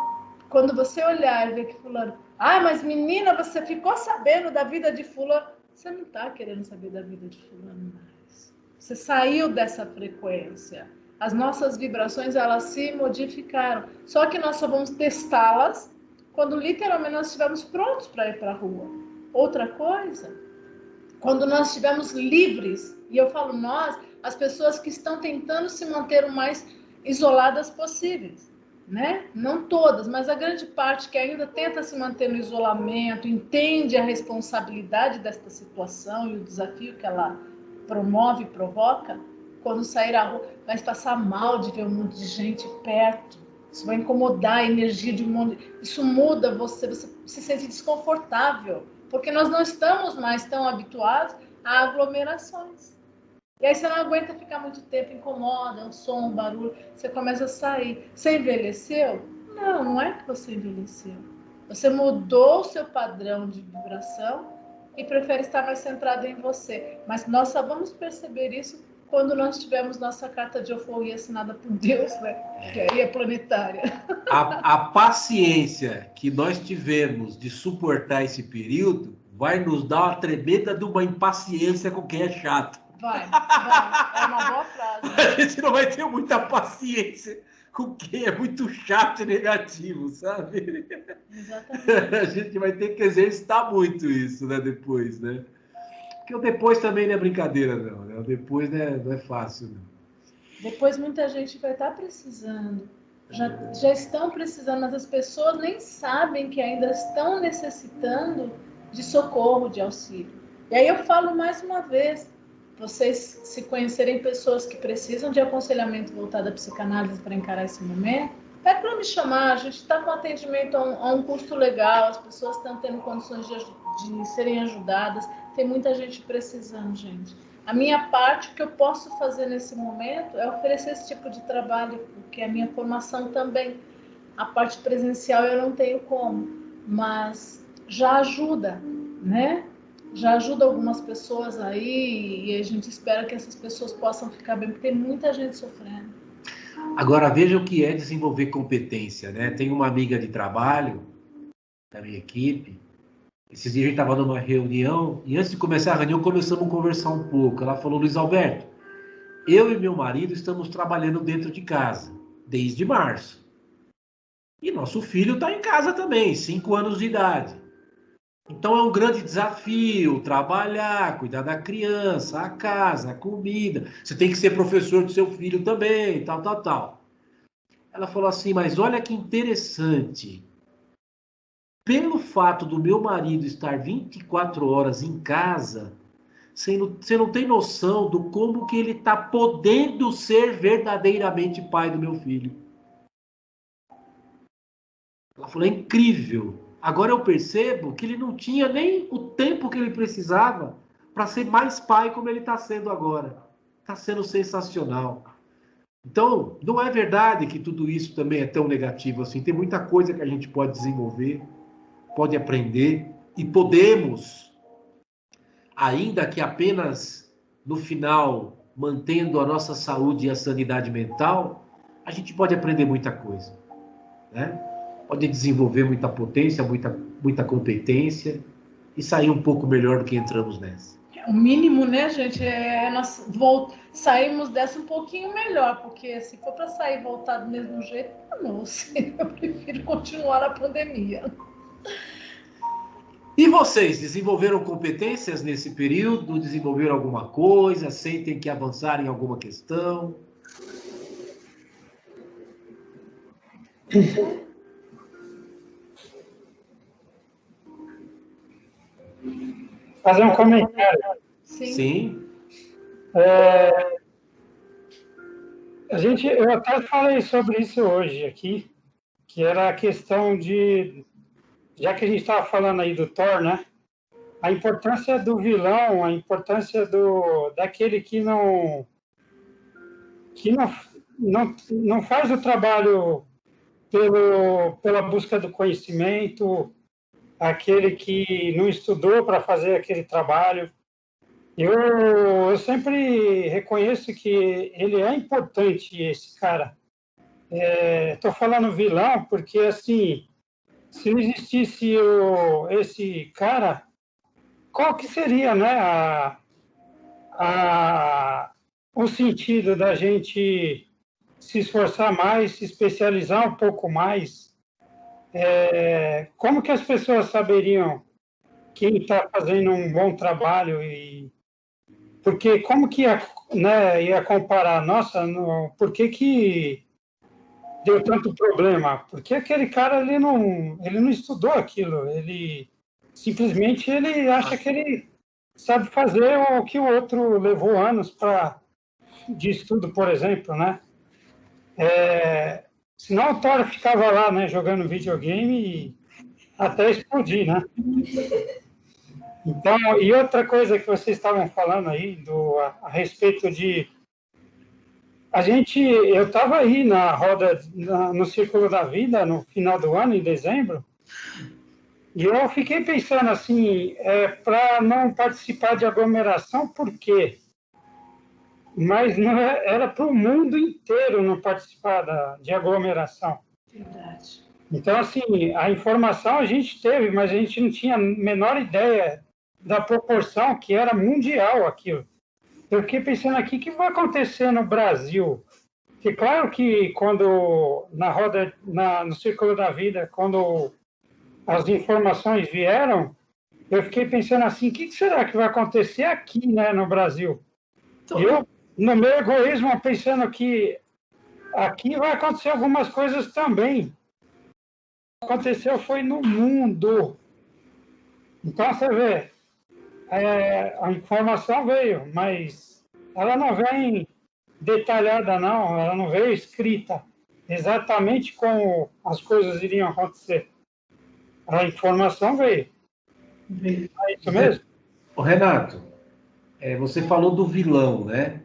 quando você olhar e ver que fulano... mas menina, você ficou sabendo da vida de fulano? Você não está querendo saber da vida de fulano mais. Você saiu dessa frequência. As nossas vibrações, elas se modificaram. Só que nós só vamos testá-las quando literalmente nós estivermos prontos para ir para a rua. Outra coisa, quando nós estivermos livres, e eu falo nós, as pessoas que estão tentando se manter o mais isoladas possíveis, né? Não todas, mas a grande parte que ainda tenta se manter no isolamento, entende a responsabilidade desta situação e o desafio que ela promove e provoca, quando sair à rua, vai passar mal de ver um monte de gente perto. Isso vai incomodar a energia de um monte. Isso muda você se sente desconfortável, porque nós não estamos mais tão habituados a aglomerações. E aí você não aguenta ficar muito tempo, incomoda, é um som, um barulho, você começa a sair. Você envelheceu? Não, não é que você envelheceu. Você mudou o seu padrão de vibração e prefere estar mais centrado em você. Mas nós só vamos perceber isso quando nós tivermos nossa carta de euforia assinada por Deus, né? Que aí é planetária. A paciência que nós tivemos de suportar esse período vai nos dar uma tremenda de uma impaciência com quem é chato. Vai. É uma boa frase. Né? A gente não vai ter muita paciência com quem é muito chato e negativo, sabe? Exatamente. A gente vai ter que exercitar muito isso, né? Depois, né? Porque o depois também não é brincadeira, não. Né? O depois não é fácil, não. Depois muita gente vai estar precisando. Já estão precisando, mas as pessoas nem sabem que ainda estão necessitando de socorro, de auxílio. E aí eu falo mais uma vez, vocês se conhecerem pessoas que precisam de aconselhamento voltado à psicanálise para encarar esse momento, pede para me chamar, a gente está com atendimento a um custo legal, as pessoas estão tendo condições de serem ajudadas, tem muita gente precisando, gente. A minha parte, o que eu posso fazer nesse momento é oferecer esse tipo de trabalho, porque a minha formação também, a parte presencial eu não tenho como, mas já ajuda, né? Já ajuda algumas pessoas aí e a gente espera que essas pessoas possam ficar bem, porque tem muita gente sofrendo. Agora, veja o que é desenvolver competência, né? Tem uma amiga de trabalho da minha equipe. Esses dias a gente estava numa reunião e antes de começar a reunião começamos a conversar um pouco. Ela falou, Luiz Alberto, eu e meu marido estamos trabalhando dentro de casa desde março. E nosso filho está em casa também, 5 anos de idade. Então é um grande desafio trabalhar, cuidar da criança, a casa, a comida. Você tem que ser professor do seu filho também, tal. Ela falou assim, mas olha que interessante. Pelo fato do meu marido estar 24 horas em casa, você não tem noção do como que ele está podendo ser verdadeiramente pai do meu filho. Ela falou, é incrível. Agora eu percebo que ele não tinha nem o tempo que ele precisava para ser mais pai como ele está sendo agora. Está sendo sensacional. Então, não é verdade que tudo isso também é tão negativo assim. Tem muita coisa que a gente pode desenvolver, pode aprender e podemos, ainda que apenas no final, mantendo a nossa saúde e a sanidade mental, a gente pode aprender muita coisa, né? Pode desenvolver muita potência, muita competência e sair um pouco melhor do que entramos nessa. O mínimo, né, gente, nós saímos dessa um pouquinho melhor, porque se for para sair e voltar do mesmo jeito, não sei, eu prefiro continuar na pandemia. E vocês, desenvolveram competências nesse período? Desenvolveram alguma coisa? Sentem que avançaram em alguma questão? Fazer um comentário. Sim. Eu até falei sobre isso hoje aqui, que era a questão de, já que a gente estava falando aí do Thor, né? A importância do vilão, a importância daquele que não faz o trabalho pela busca do conhecimento, aquele que não estudou para fazer aquele trabalho. Eu sempre reconheço que ele é importante, esse cara. Estou falando vilão porque, assim, se não existisse esse cara, qual que seria, né, o sentido da gente se esforçar mais, se especializar um pouco mais, como que as pessoas saberiam quem está fazendo um bom trabalho? Porque como que ia, né, ia comparar? Nossa, por que deu tanto problema? Porque aquele cara ele não estudou aquilo, ele simplesmente ele acha que ele sabe fazer o que o outro levou anos de estudo, por exemplo, né? Senão o Thor ficava lá, né, jogando videogame até explodir, né? Então, e outra coisa que vocês estavam falando aí a respeito de eu estava aí na roda, no Círculo da Vida, no final do ano, em dezembro, e eu fiquei pensando assim, para não participar de aglomeração, por quê? Mas não era para o mundo inteiro não participar de aglomeração. Verdade. Então, assim, a informação a gente teve, mas a gente não tinha a menor ideia da proporção que era mundial aquilo. Eu fiquei pensando aqui, o que vai acontecer no Brasil? Porque claro que quando no Círculo da Vida, quando as informações vieram, eu fiquei pensando assim, o que será que vai acontecer aqui, né, no Brasil? E eu, no meu egoísmo, pensando que aqui vai acontecer algumas coisas também. O que aconteceu foi no mundo. Então, você vê, a informação veio, mas ela não vem detalhada, não. Ela não veio escrita exatamente como as coisas iriam acontecer. A informação veio. É isso mesmo? Ô, Renato, você falou do vilão, né?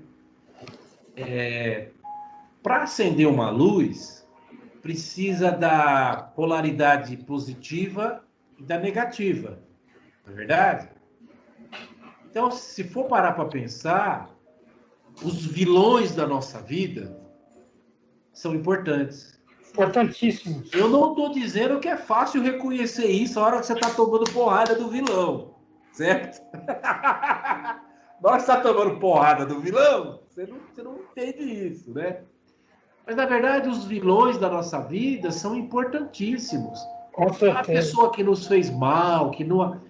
Para acender uma luz, precisa da polaridade positiva e da negativa, não é verdade? Então, se for parar para pensar, os vilões da nossa vida são importantes. Importantíssimos. Eu não estou dizendo que é fácil reconhecer isso na hora que você está tomando porrada do vilão, certo? Na hora que você está tomando porrada do vilão, você não entende isso, né? Mas, na verdade, os vilões da nossa vida são importantíssimos. Com certeza. A pessoa que nos fez mal, que não...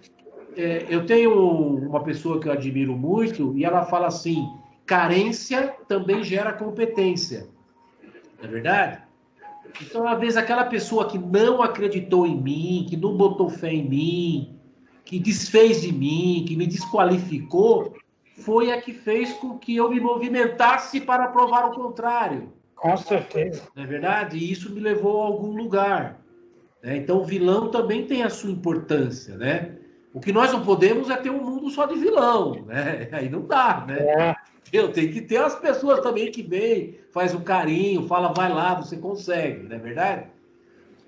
eu tenho uma pessoa que eu admiro muito e ela fala assim, carência também gera competência. Não é verdade? Então, às vezes, aquela pessoa que não acreditou em mim, que não botou fé em mim, que desfez de mim, que me desqualificou, foi a que fez com que eu me movimentasse para provar o contrário. Com certeza. Não é verdade? E isso me levou a algum lugar. Né? Então, o vilão também tem a sua importância, né? O que nós não podemos é ter um mundo só de vilão, né? Aí não dá, né? Tem que ter as pessoas também que vêm, faz um carinho, fala, vai lá, você consegue, não é verdade?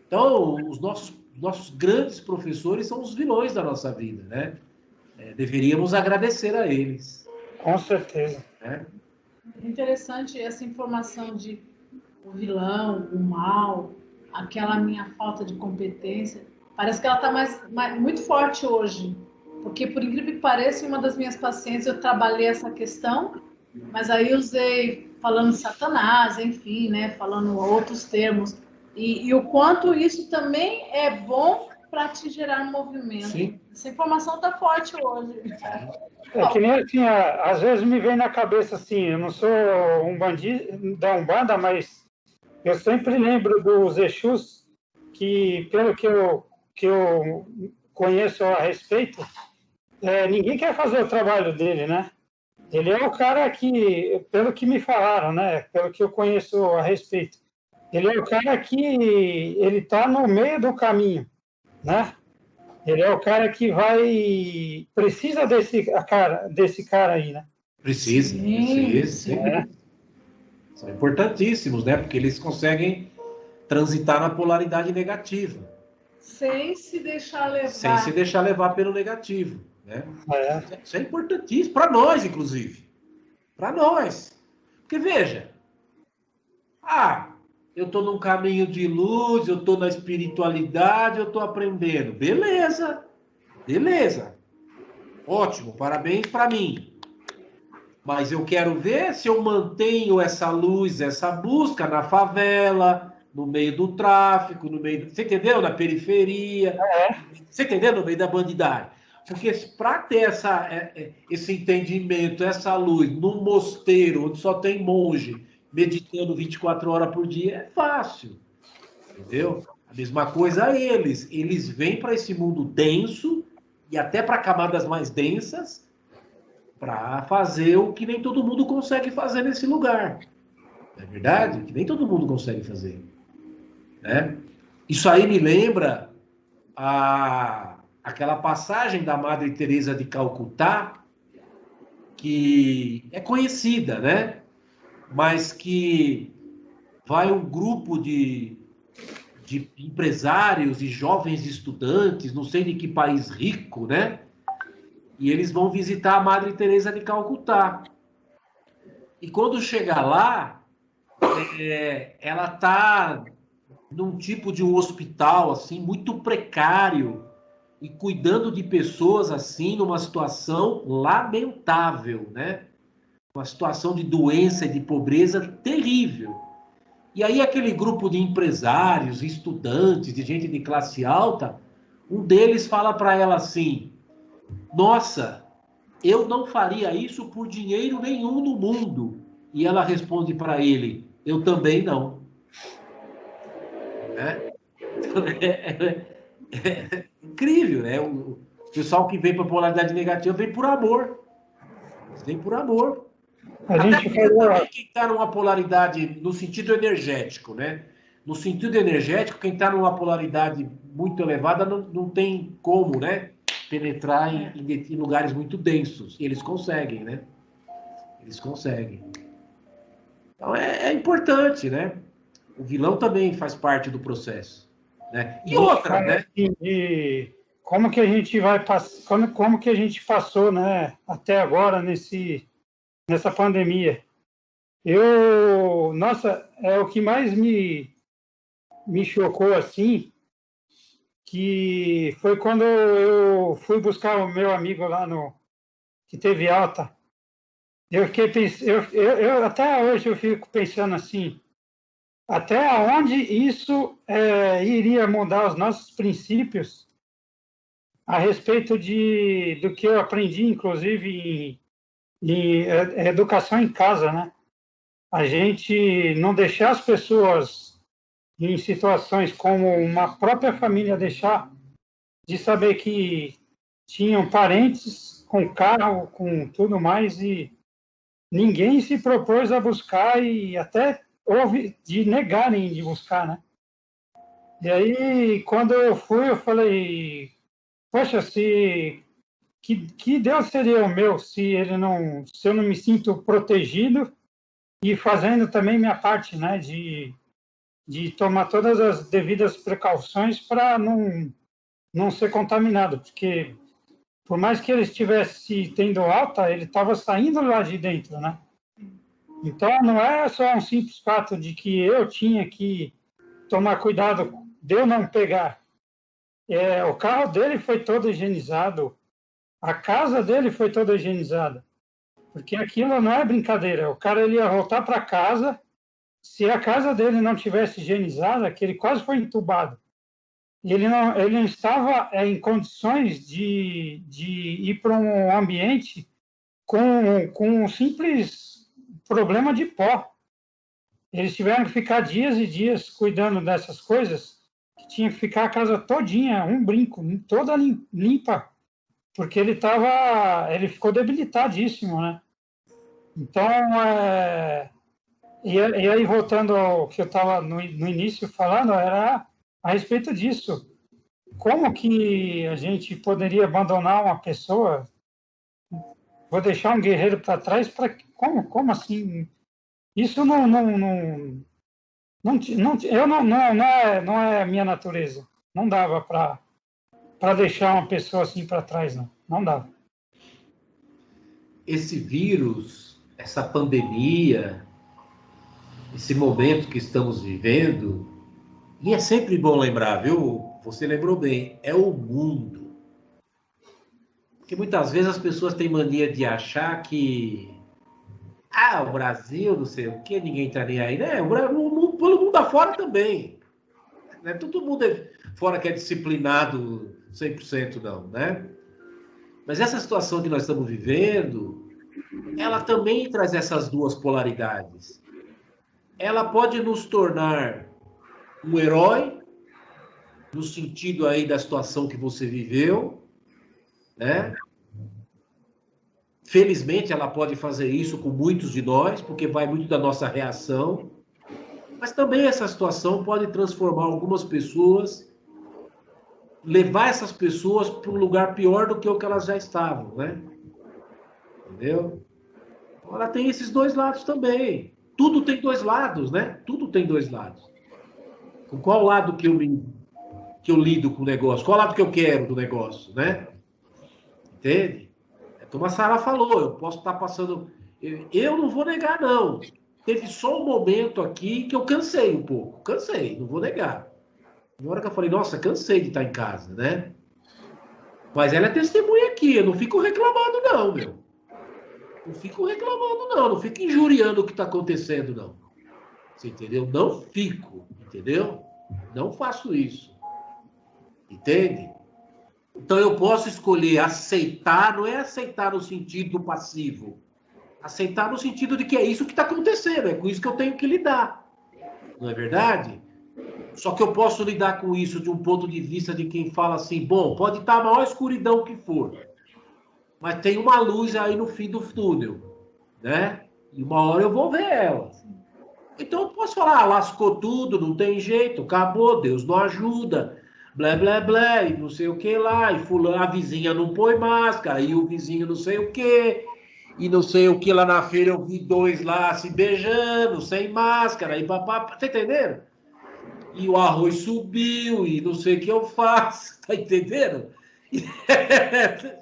Então, os nossos grandes professores são os vilões da nossa vida, né? Deveríamos agradecer a eles. Com certeza. Né? Interessante essa informação de o vilão, o mal, aquela minha falta de competência. Parece que ela está muito forte hoje. Porque, por incrível que pareça, em uma das minhas pacientes eu trabalhei essa questão, mas aí usei falando Satanás, enfim, né, falando outros termos. E o quanto isso também é bom para te gerar um movimento. Sim. Essa informação está forte hoje. É que nem assim, às vezes me vem na cabeça assim, eu não sou um bandido da Umbanda, mas eu sempre lembro dos Exus, que pelo que eu conheço a respeito, ninguém quer fazer o trabalho dele, né? Ele é o cara que, pelo que me falaram, né? Pelo que eu conheço a respeito, ele é o cara que ele está no meio do caminho, né? Ele é o cara que precisa desse cara aí, né? Precisa. São importantíssimos, né? Porque eles conseguem transitar na polaridade negativa. Sem se deixar levar. Sem se deixar levar pelo negativo. Né? Isso é importantíssimo, para nós, inclusive. Para nós. Porque, veja, eu estou num caminho de luz, eu estou na espiritualidade, eu estou aprendendo. Beleza. Ótimo, parabéns para mim. Mas eu quero ver se eu mantenho essa luz, essa busca na favela, no meio do tráfico, no meio... Você entendeu? Na periferia. Você entendeu? No meio da bandidagem. Porque para ter esse entendimento, essa luz, num mosteiro, onde só tem monge, meditando 24 horas por dia, é fácil. Entendeu? A mesma coisa eles. Eles vêm para esse mundo denso e até para camadas mais densas para fazer o que nem todo mundo consegue fazer nesse lugar. Não é verdade? Que nem todo mundo consegue fazer. Né? Isso aí me lembra aquela passagem da Madre Teresa de Calcutá, que é conhecida, né? Mas que vai um grupo de empresários e jovens estudantes, não sei de que país rico, né? E eles vão visitar a Madre Teresa de Calcutá. E quando chega lá, ela está num tipo de um hospital assim muito precário e cuidando de pessoas assim numa situação lamentável, né? Uma situação de doença e de pobreza terrível. E aí aquele grupo de empresários, estudantes, de gente de classe alta, um deles fala para ela assim: nossa, eu não faria isso por dinheiro nenhum no mundo. E ela responde para ele: eu também não. Né? É incrível, né? O pessoal que vem para a polaridade negativa vem por amor. Vem por amor. Até porque também quem está numa polaridade no sentido energético, né? No sentido energético, quem está numa polaridade muito elevada não tem como, né? Penetrar em lugares muito densos. E eles conseguem, né? Eles conseguem. Então é importante, né? O vilão também faz parte do processo. Né? E outra, né? E como que a gente vai como que a gente passou, né? Até agora nessa pandemia. Nossa, o que mais me chocou assim, que foi quando eu fui buscar o meu amigo lá que teve alta. Eu fiquei pensando, eu até hoje eu fico pensando assim, até onde isso iria mudar os nossos princípios a respeito do que eu aprendi, inclusive em educação em casa, né? A gente não deixar as pessoas em situações como uma própria família deixar de saber que tinham parentes com carro, com tudo mais, e ninguém se propôs a buscar e até houve de negarem de buscar, né? E aí, quando eu fui, eu falei, poxa, que Deus seria o meu se eu não me sinto protegido e fazendo também minha parte, né, de tomar todas as devidas precauções para não ser contaminado, porque por mais que ele estivesse tendo alta, ele estava saindo lá de dentro, né? Então não é só um simples fato de que eu tinha que tomar cuidado de eu não pegar. O carro dele foi todo higienizado, a casa dele foi toda higienizada, porque aquilo não é brincadeira. O cara ele ia voltar para casa, se a casa dele não tivesse higienizada, que ele quase foi entubado, ele não estava em condições de ir para um ambiente com um simples problema de pó. Eles tiveram que ficar dias e dias cuidando dessas coisas, que tinha que ficar a casa todinha, um brinco, toda limpa, porque ele ficou debilitadíssimo, né? Então, e aí voltando ao que eu estava no início falando, era a respeito disso. Como que a gente poderia abandonar uma pessoa? Vou deixar um guerreiro para trás? Como assim? Isso não é a minha natureza. Não dava para deixar uma pessoa assim para trás, não. Não dava. Esse vírus, essa pandemia, esse momento que estamos vivendo, e é sempre bom lembrar, viu? Você lembrou bem, é o mundo. Porque muitas vezes as pessoas têm mania de achar que Ah, o Brasil, não sei o que, ninguém tá nem aí, né? Pelo mundo afora também. Né? Todo mundo fora que é disciplinado 100% não, né? Mas essa situação que nós estamos vivendo, ela também traz essas duas polaridades. Ela pode nos tornar um herói, no sentido aí da situação que você viveu, né? Felizmente, ela pode fazer isso com muitos de nós, porque vai muito da nossa reação. Mas também essa situação pode transformar algumas pessoas, levar essas pessoas para um lugar pior do que o que elas já estavam, né? Entendeu? Ela tem esses dois lados também. Tudo tem dois lados, né? Tudo tem dois lados. Com qual lado que eu lido com o negócio? Qual lado que eu quero do negócio, né? Entende? É como a Sara falou, eu posso estar passando... Eu não vou negar, não. Teve só um momento aqui que eu cansei um pouco. Cansei, não vou negar. Na hora que eu falei, nossa, cansei de estar em casa, né? Mas ela é testemunha aqui, eu não fico reclamando, não, meu. Não fico reclamando, não. Não fico injuriando o que está acontecendo, não. Você entendeu? Não fico, entendeu? Não faço isso. Entende? Então eu posso escolher aceitar, não é aceitar no sentido passivo. Aceitar no sentido de que é isso que está acontecendo, é com isso que eu tenho que lidar. Não é verdade? Só que eu posso lidar com isso de um ponto de vista de quem fala assim, bom, pode estar a maior escuridão que for, mas tem uma luz aí no fim do túnel, né? E uma hora eu vou ver ela. Então eu posso falar, lascou tudo, não tem jeito, acabou, Deus não ajuda, blé, blé, blé, e não sei o que lá, e fulano, a vizinha não põe máscara, e o vizinho não sei o que, e não sei o que lá na feira eu vi dois lá se beijando, sem máscara, e papá, tá entendendo? E o arroz subiu, e não sei o que eu faço, tá entendendo?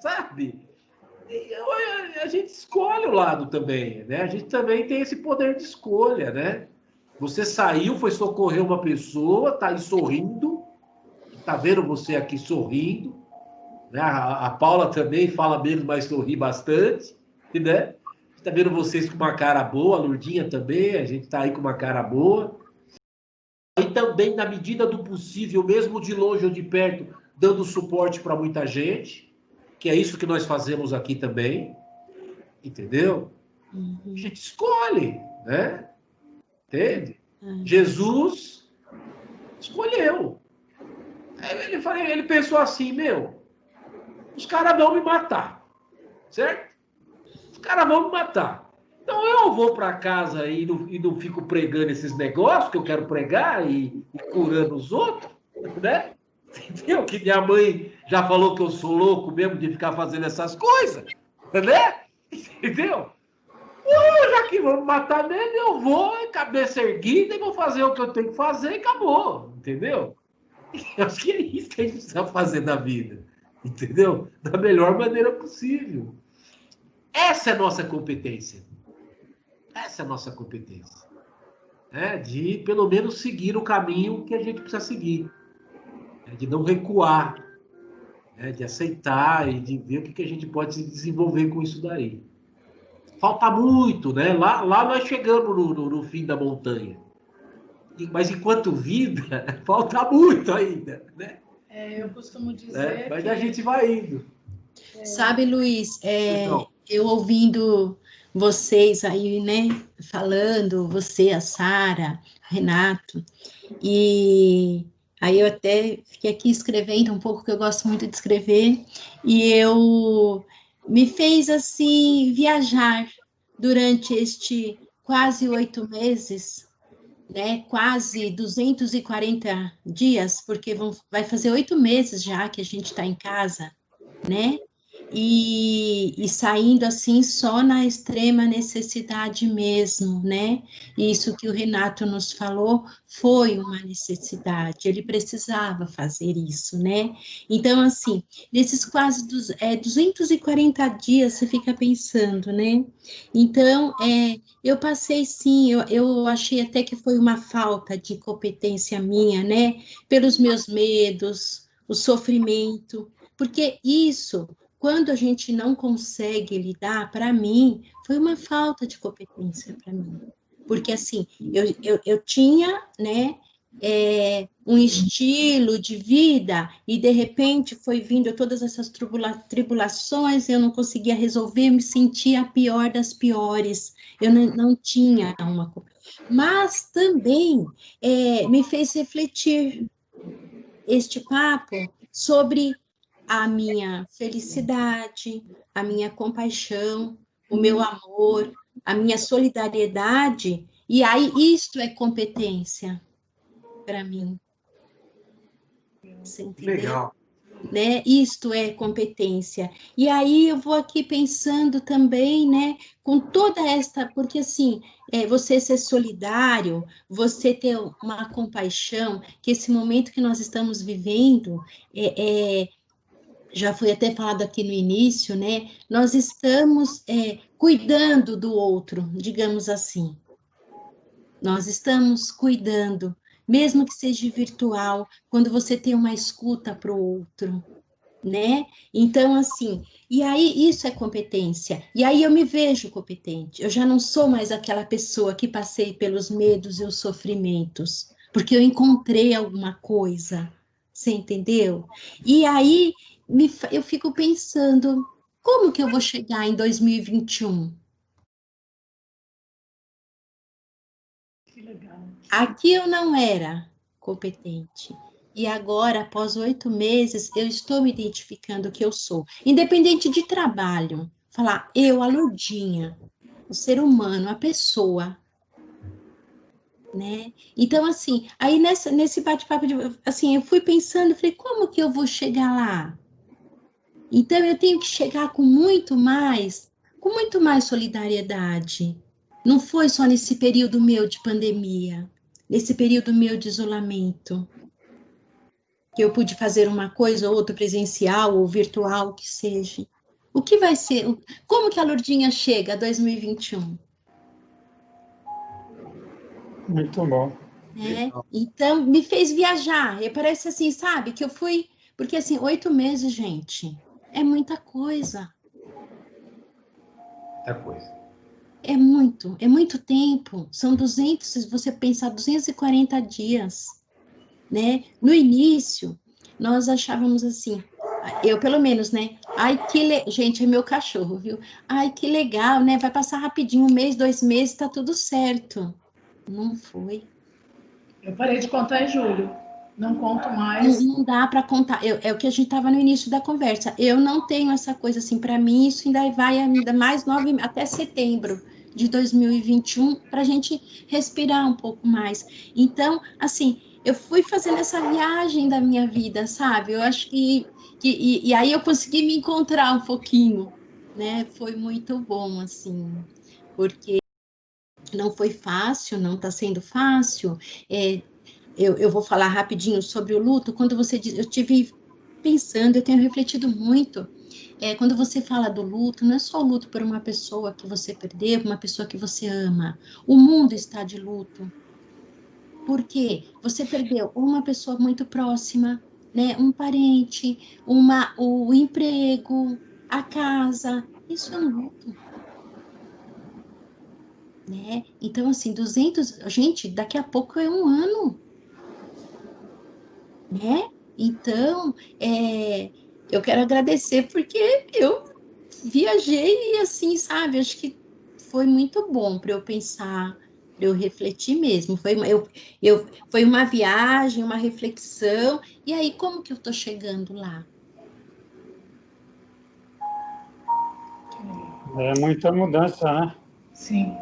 Sabe? A gente escolhe o lado também, né? A gente também tem esse poder de escolha, né? Você saiu, foi socorrer uma pessoa, tá aí sorrindo, tá vendo você aqui sorrindo, né? A Paula também fala menos, mas sorri bastante, né? Tá vendo vocês com uma cara boa, a Lourdinha também, a gente tá aí com uma cara boa. E também, na medida do possível, mesmo de longe ou de perto, dando suporte para muita gente, que é isso que nós fazemos aqui também, entendeu? A gente escolhe, né? Entende? Jesus escolheu. Ele pensou assim, meu, os caras vão me matar, certo? Os caras vão me matar. Então eu vou para casa e não fico pregando esses negócios que eu quero pregar e curando os outros, né? Entendeu? Que minha mãe já falou que eu sou louco mesmo de ficar fazendo essas coisas, né? Entendeu? Já que vão matar nele, eu vou, cabeça erguida, e vou fazer o que eu tenho que fazer e acabou, entendeu? Eu acho que é isso que a gente precisa fazer na vida, entendeu? Da melhor maneira possível. Essa é a nossa competência. Essa é a nossa competência. De, pelo menos, seguir o caminho que a gente precisa seguir. De não recuar. De aceitar e de ver o que a gente pode se desenvolver com isso daí. Falta muito, né? Lá nós chegamos no fim da montanha. Mas enquanto vida, falta muito ainda, né? Eu costumo dizer mas a gente vai indo. Sabe, Luiz, eu ouvindo vocês aí, né, falando, você, a Sara, Renato, e aí eu até fiquei aqui escrevendo um pouco, que eu gosto muito de escrever, e eu me fez, assim, viajar durante este quase 8 meses, né, quase 240 dias, porque vai fazer 8 meses já que a gente está em casa, né, e saindo assim só na extrema necessidade mesmo, né? Isso que o Renato nos falou foi uma necessidade, ele precisava fazer isso, né? Então, assim, nesses quase 240 dias, você fica pensando, né? Então, eu passei sim, eu achei até que foi uma falta de competência minha, né? Pelos meus medos, o sofrimento, porque isso quando a gente não consegue lidar, para mim, foi uma falta de competência para mim. Porque, assim, eu tinha, né, um estilo de vida e, de repente, foi vindo todas essas tribulações, eu não conseguia resolver, me sentia a pior das piores. Eu não tinha uma... Mas também me fez refletir este papo sobre a minha felicidade, a minha compaixão, o meu amor, a minha solidariedade, e aí isto é competência para mim. Você entendeu? Legal. Né? Isto é competência. E aí eu vou aqui pensando também, né, com toda esta, porque assim, você ser solidário, você ter uma compaixão, que esse momento que nós estamos vivendo, já foi até falado aqui no início, né, nós estamos cuidando do outro, digamos assim. Nós estamos cuidando, mesmo que seja virtual, quando você tem uma escuta para o outro, né? Então, assim, e aí isso é competência. E aí eu me vejo competente. Eu já não sou mais aquela pessoa que passei pelos medos e os sofrimentos, porque eu encontrei alguma coisa. Você entendeu? E aí eu fico pensando, como que eu vou chegar em 2021? Que legal. Aqui eu não era competente. E agora, após 8 meses, eu estou me identificando que eu sou. Independente de trabalho. Falar, eu, a Lourdinha, o ser humano, a pessoa, né? Então, assim, aí nesse bate-papo, assim, eu fui pensando, falei, como que eu vou chegar lá? Então, eu tenho que chegar com muito mais solidariedade. Não foi só nesse período meu de pandemia, nesse período meu de isolamento, que eu pude fazer uma coisa ou outra presencial ou virtual, que seja. O que vai ser? Como que a Lourdinha chega a 2021? Muito bom. Né? Então, me fez viajar. E parece assim, sabe, que eu fui... Porque, assim, 8 meses, gente, é muita coisa. Muita coisa. É muito tempo. São 200, se você pensar, 240 dias, né? No início, nós achávamos assim, eu pelo menos, né? Ai, gente, é meu cachorro, viu? Ai, que legal, né? Vai passar rapidinho, 1 mês, 2 meses, tá tudo certo. Não foi. Eu parei de contar em julho. Não conto Não, mais. não dá para contar. É o que a gente estava no início da conversa. Eu não tenho essa coisa assim. Para mim, isso ainda vai ainda mais 9 até setembro de 2021 para a gente respirar um pouco mais. Então, assim, eu fui fazendo essa viagem da minha vida, sabe? Eu acho e aí eu consegui me encontrar um pouquinho, né? Foi muito bom, assim, porque não foi fácil, não está sendo fácil. Eu vou falar rapidinho sobre o luto. Quando você diz, eu tive pensando, eu tenho refletido muito. Quando você fala do luto, não é só o luto por uma pessoa que você perdeu, por uma pessoa que você ama. O mundo está de luto. Por quê? Você perdeu uma pessoa muito próxima, né? Um parente, o emprego, a casa. Isso é um luto, né? Então, assim, 200... Gente, daqui a pouco é um ano, né? Então, eu quero agradecer porque eu viajei e assim, sabe? Acho que foi muito bom para eu pensar, para eu refletir mesmo. Foi uma viagem, uma reflexão. E aí, como que eu tô chegando lá? É muita mudança, né? Sim.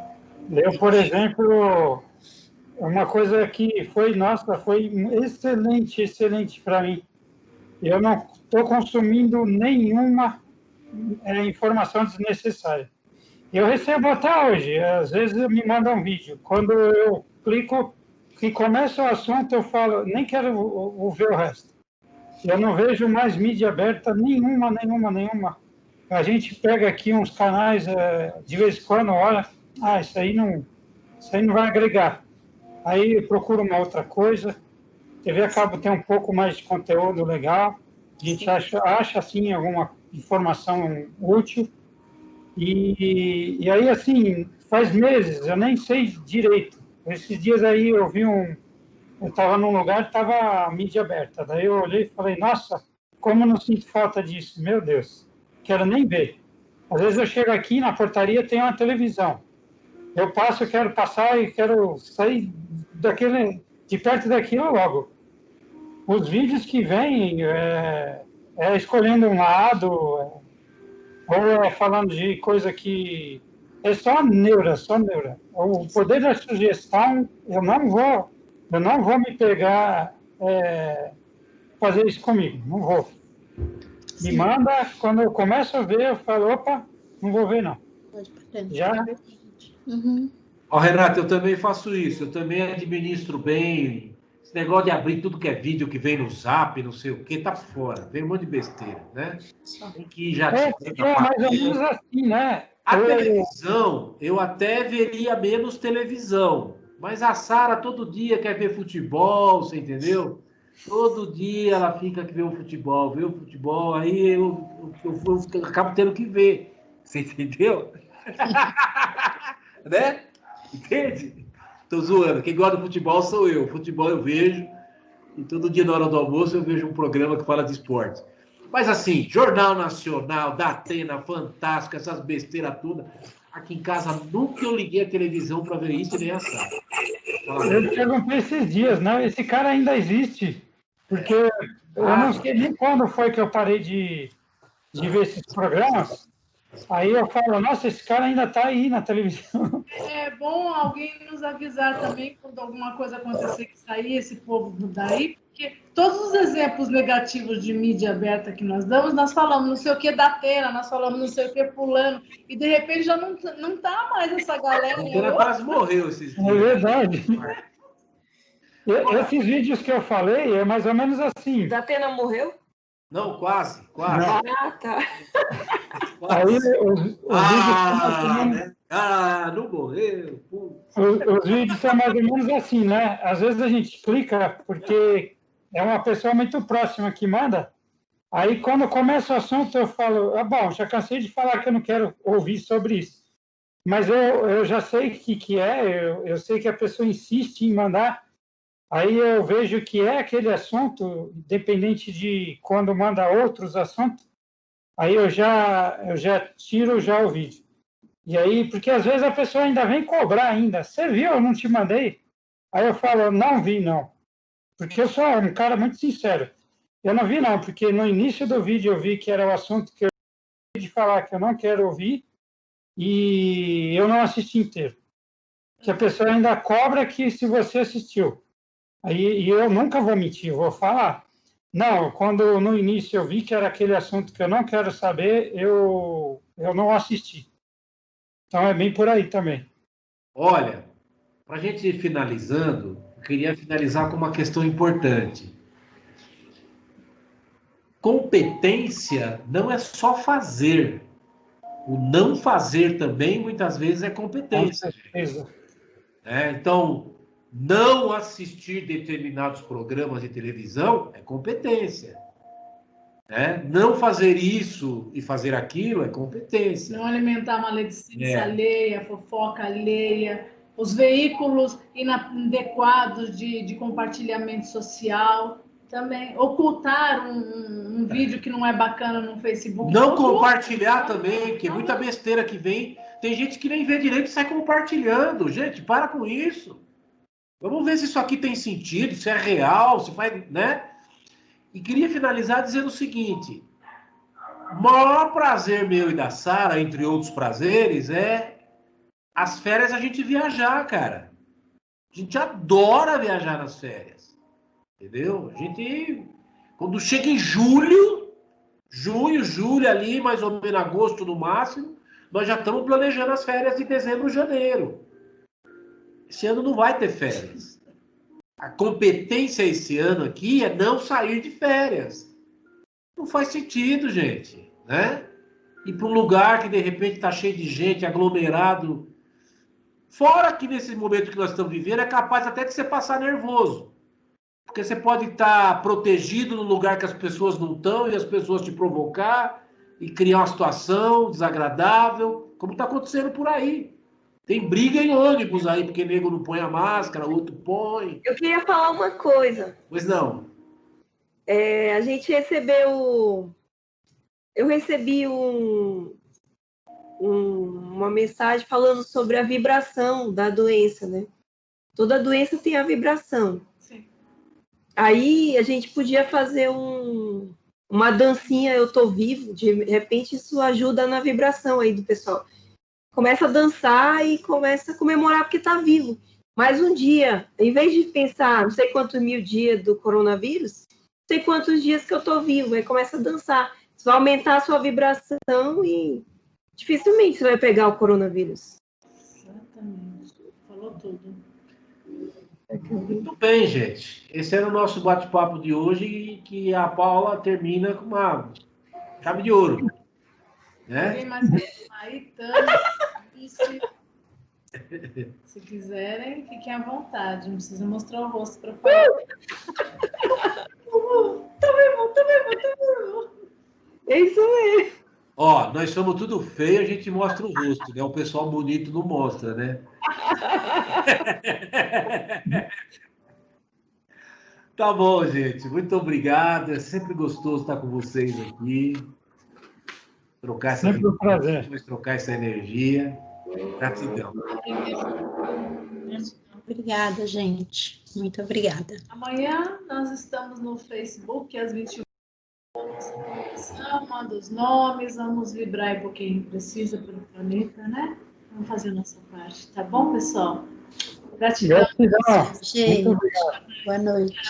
Eu, por exemplo, uma coisa que foi, nossa, foi excelente, excelente para mim. Eu não estou consumindo nenhuma informação desnecessária. Eu recebo até hoje, às vezes me mandam um vídeo. Quando eu clico, que começa o assunto, eu falo, nem quero ver o resto. Eu não vejo mais mídia aberta nenhuma, nenhuma, nenhuma. A gente pega aqui uns canais, de vez em quando, olha, isso aí não vai agregar. Aí procura uma outra coisa. TV a cabo tem um pouco mais de conteúdo legal. A gente acha assim, alguma informação útil. E aí, assim, faz meses, eu nem sei direito. Esses dias aí eu estava num lugar, estava a mídia aberta. Daí eu olhei e falei, nossa, como eu não sinto falta disso, meu Deus, quero nem ver. Às vezes eu chego aqui na portaria, tem uma televisão. Eu passo, eu quero passar e quero sair de perto daquilo logo. Os vídeos que vêm escolhendo um lado, ou falando de coisa que é só neura, só neura. O poder da sugestão, eu não vou me pegar fazer isso comigo, não vou. Me manda, quando eu começo a ver, eu falo, opa, não vou ver não. Pode parar. Já? Ó, Renato, eu também faço isso, eu também administro bem. Esse negócio de abrir tudo que é vídeo que vem no Zap, não sei o que, tá fora. Vem um monte de besteira, né? Tem que ir já... É mais ou menos assim, né? A televisão, eu até veria menos televisão. Mas a Sara todo dia quer ver futebol, você entendeu? Todo dia ela fica que vê o futebol, aí eu acabo tendo que ver. Você entendeu? Né? Entende? Tô zoando. Quem gosta do futebol sou eu. Futebol eu vejo. E todo dia na hora do almoço eu vejo um programa que fala de esporte. Mas assim, Jornal Nacional, da Atena, Fantástico, essas besteiras todas. Aqui em casa nunca eu liguei a televisão para ver isso e nem a Sara. Eu perguntei esses dias, né? Esse cara ainda existe. Porque eu não sei nem quando foi que eu parei de ver esses programas. Aí eu falo, nossa, esse cara ainda está aí na televisão. É bom alguém nos avisar também quando alguma coisa acontecer que sair esse povo daí, porque todos os exemplos negativos de mídia aberta que nós damos, nós falamos não sei o que da Atena, nós falamos não sei o que fulano, e de repente já não tá mais essa galera. A Atena quase morreu esses dias. É verdade. Esses vídeos que eu falei é mais ou menos assim. Da Atena morreu? Não, quase. Ah, tá. Aí os vídeos né? Não morreu. os vídeos são mais ou menos assim, né? Às vezes a gente clica porque é uma pessoa muito próxima que manda. Aí quando começa o assunto eu falo, bom, já cansei de falar que eu não quero ouvir sobre isso. Mas eu já sei o que é, eu sei que a pessoa insiste em mandar. Aí eu vejo que é aquele assunto, independente de quando manda outros assuntos, aí eu já tiro já o vídeo. E aí, porque às vezes a pessoa ainda vem cobrar ainda. Você viu? Eu não te mandei. Aí eu falo, não vi, não. Porque eu sou um cara muito sincero. Eu não vi, não, porque no início do vídeo eu vi que era o assunto que eu de falar que eu não quero ouvir e eu não assisti inteiro. Que a pessoa ainda cobra que se você assistiu. Aí eu nunca vou mentir, vou falar. Não, quando no início eu vi que era aquele assunto que eu não quero saber, eu não assisti. Então é bem por aí também. Olha, para a gente ir finalizando, eu queria finalizar com uma questão importante. Competência não é só fazer. O não fazer também, muitas vezes, é competência. Com certeza. Então, não assistir determinados programas de televisão é competência. Não fazer isso e fazer aquilo é competência. Não alimentar maledicência alheia, fofoca alheia, os veículos inadequados de compartilhamento social também. Ocultar um vídeo que não é bacana no Facebook. Não compartilhar também, que é muita besteira que vem. Tem gente que nem vê direito e sai compartilhando. Gente, para com isso. Vamos ver se isso aqui tem sentido, se é real, se faz, né? E queria finalizar dizendo o seguinte: o maior prazer meu e da Sara, entre outros prazeres, é as férias a gente viajar, cara. A gente adora viajar nas férias. Entendeu? A gente, quando chega em junho ali, mais ou menos agosto no máximo, nós já estamos planejando as férias de dezembro, janeiro. Esse ano não vai ter férias. A competência esse ano aqui é não sair de férias. Não faz sentido, gente, né? Ir para um lugar que de repente está cheio de gente, aglomerado. Fora que nesse momento que nós estamos vivendo é capaz até de você passar nervoso. Porque você pode estar protegido no lugar que as pessoas não estão e as pessoas te provocar e criar uma situação desagradável, como está acontecendo por aí. Tem briga em ônibus aí, porque nego não põe a máscara, outro põe. Eu queria falar uma coisa. Pois não. A gente recebeu... Eu recebi uma mensagem falando sobre a vibração da doença, né? Toda doença tem a vibração. Sim. Aí a gente podia fazer uma dancinha, eu tô vivo, de repente isso ajuda na vibração aí do pessoal. Começa a dançar e começa a comemorar porque tá vivo. Mais um dia, em vez de pensar não sei quantos 1000 dias do coronavírus, não sei quantos dias que eu tô vivo, aí começa a dançar. Isso vai aumentar a sua vibração e dificilmente você vai pegar o coronavírus. Exatamente. Falou tudo. Muito bem, gente. Esse era o nosso bate-papo de hoje, que a Paula termina com uma chave de ouro. Né? Alguém mais quer falar aí? Tânia, Alice? Se quiserem, fiquem à vontade. Não precisa mostrar o rosto para falar. Tô vivo. É isso mesmo. Ó, nós somos tudo feio, a gente mostra o rosto, né? O pessoal bonito não mostra, né? Tá bom, gente. Muito obrigado. É sempre gostoso estar com vocês aqui. Trocar essa Sempre um prazer. trocar essa energia. Gratidão. Obrigada, gente. Muito obrigada. Amanhã nós estamos no Facebook às 21h. Manda os nomes, vamos vibrar por quem precisa pelo planeta, né? Vamos fazer a nossa parte, tá bom, pessoal? Gratidão. Gratidão. Gente, Muito obrigado. boa noite.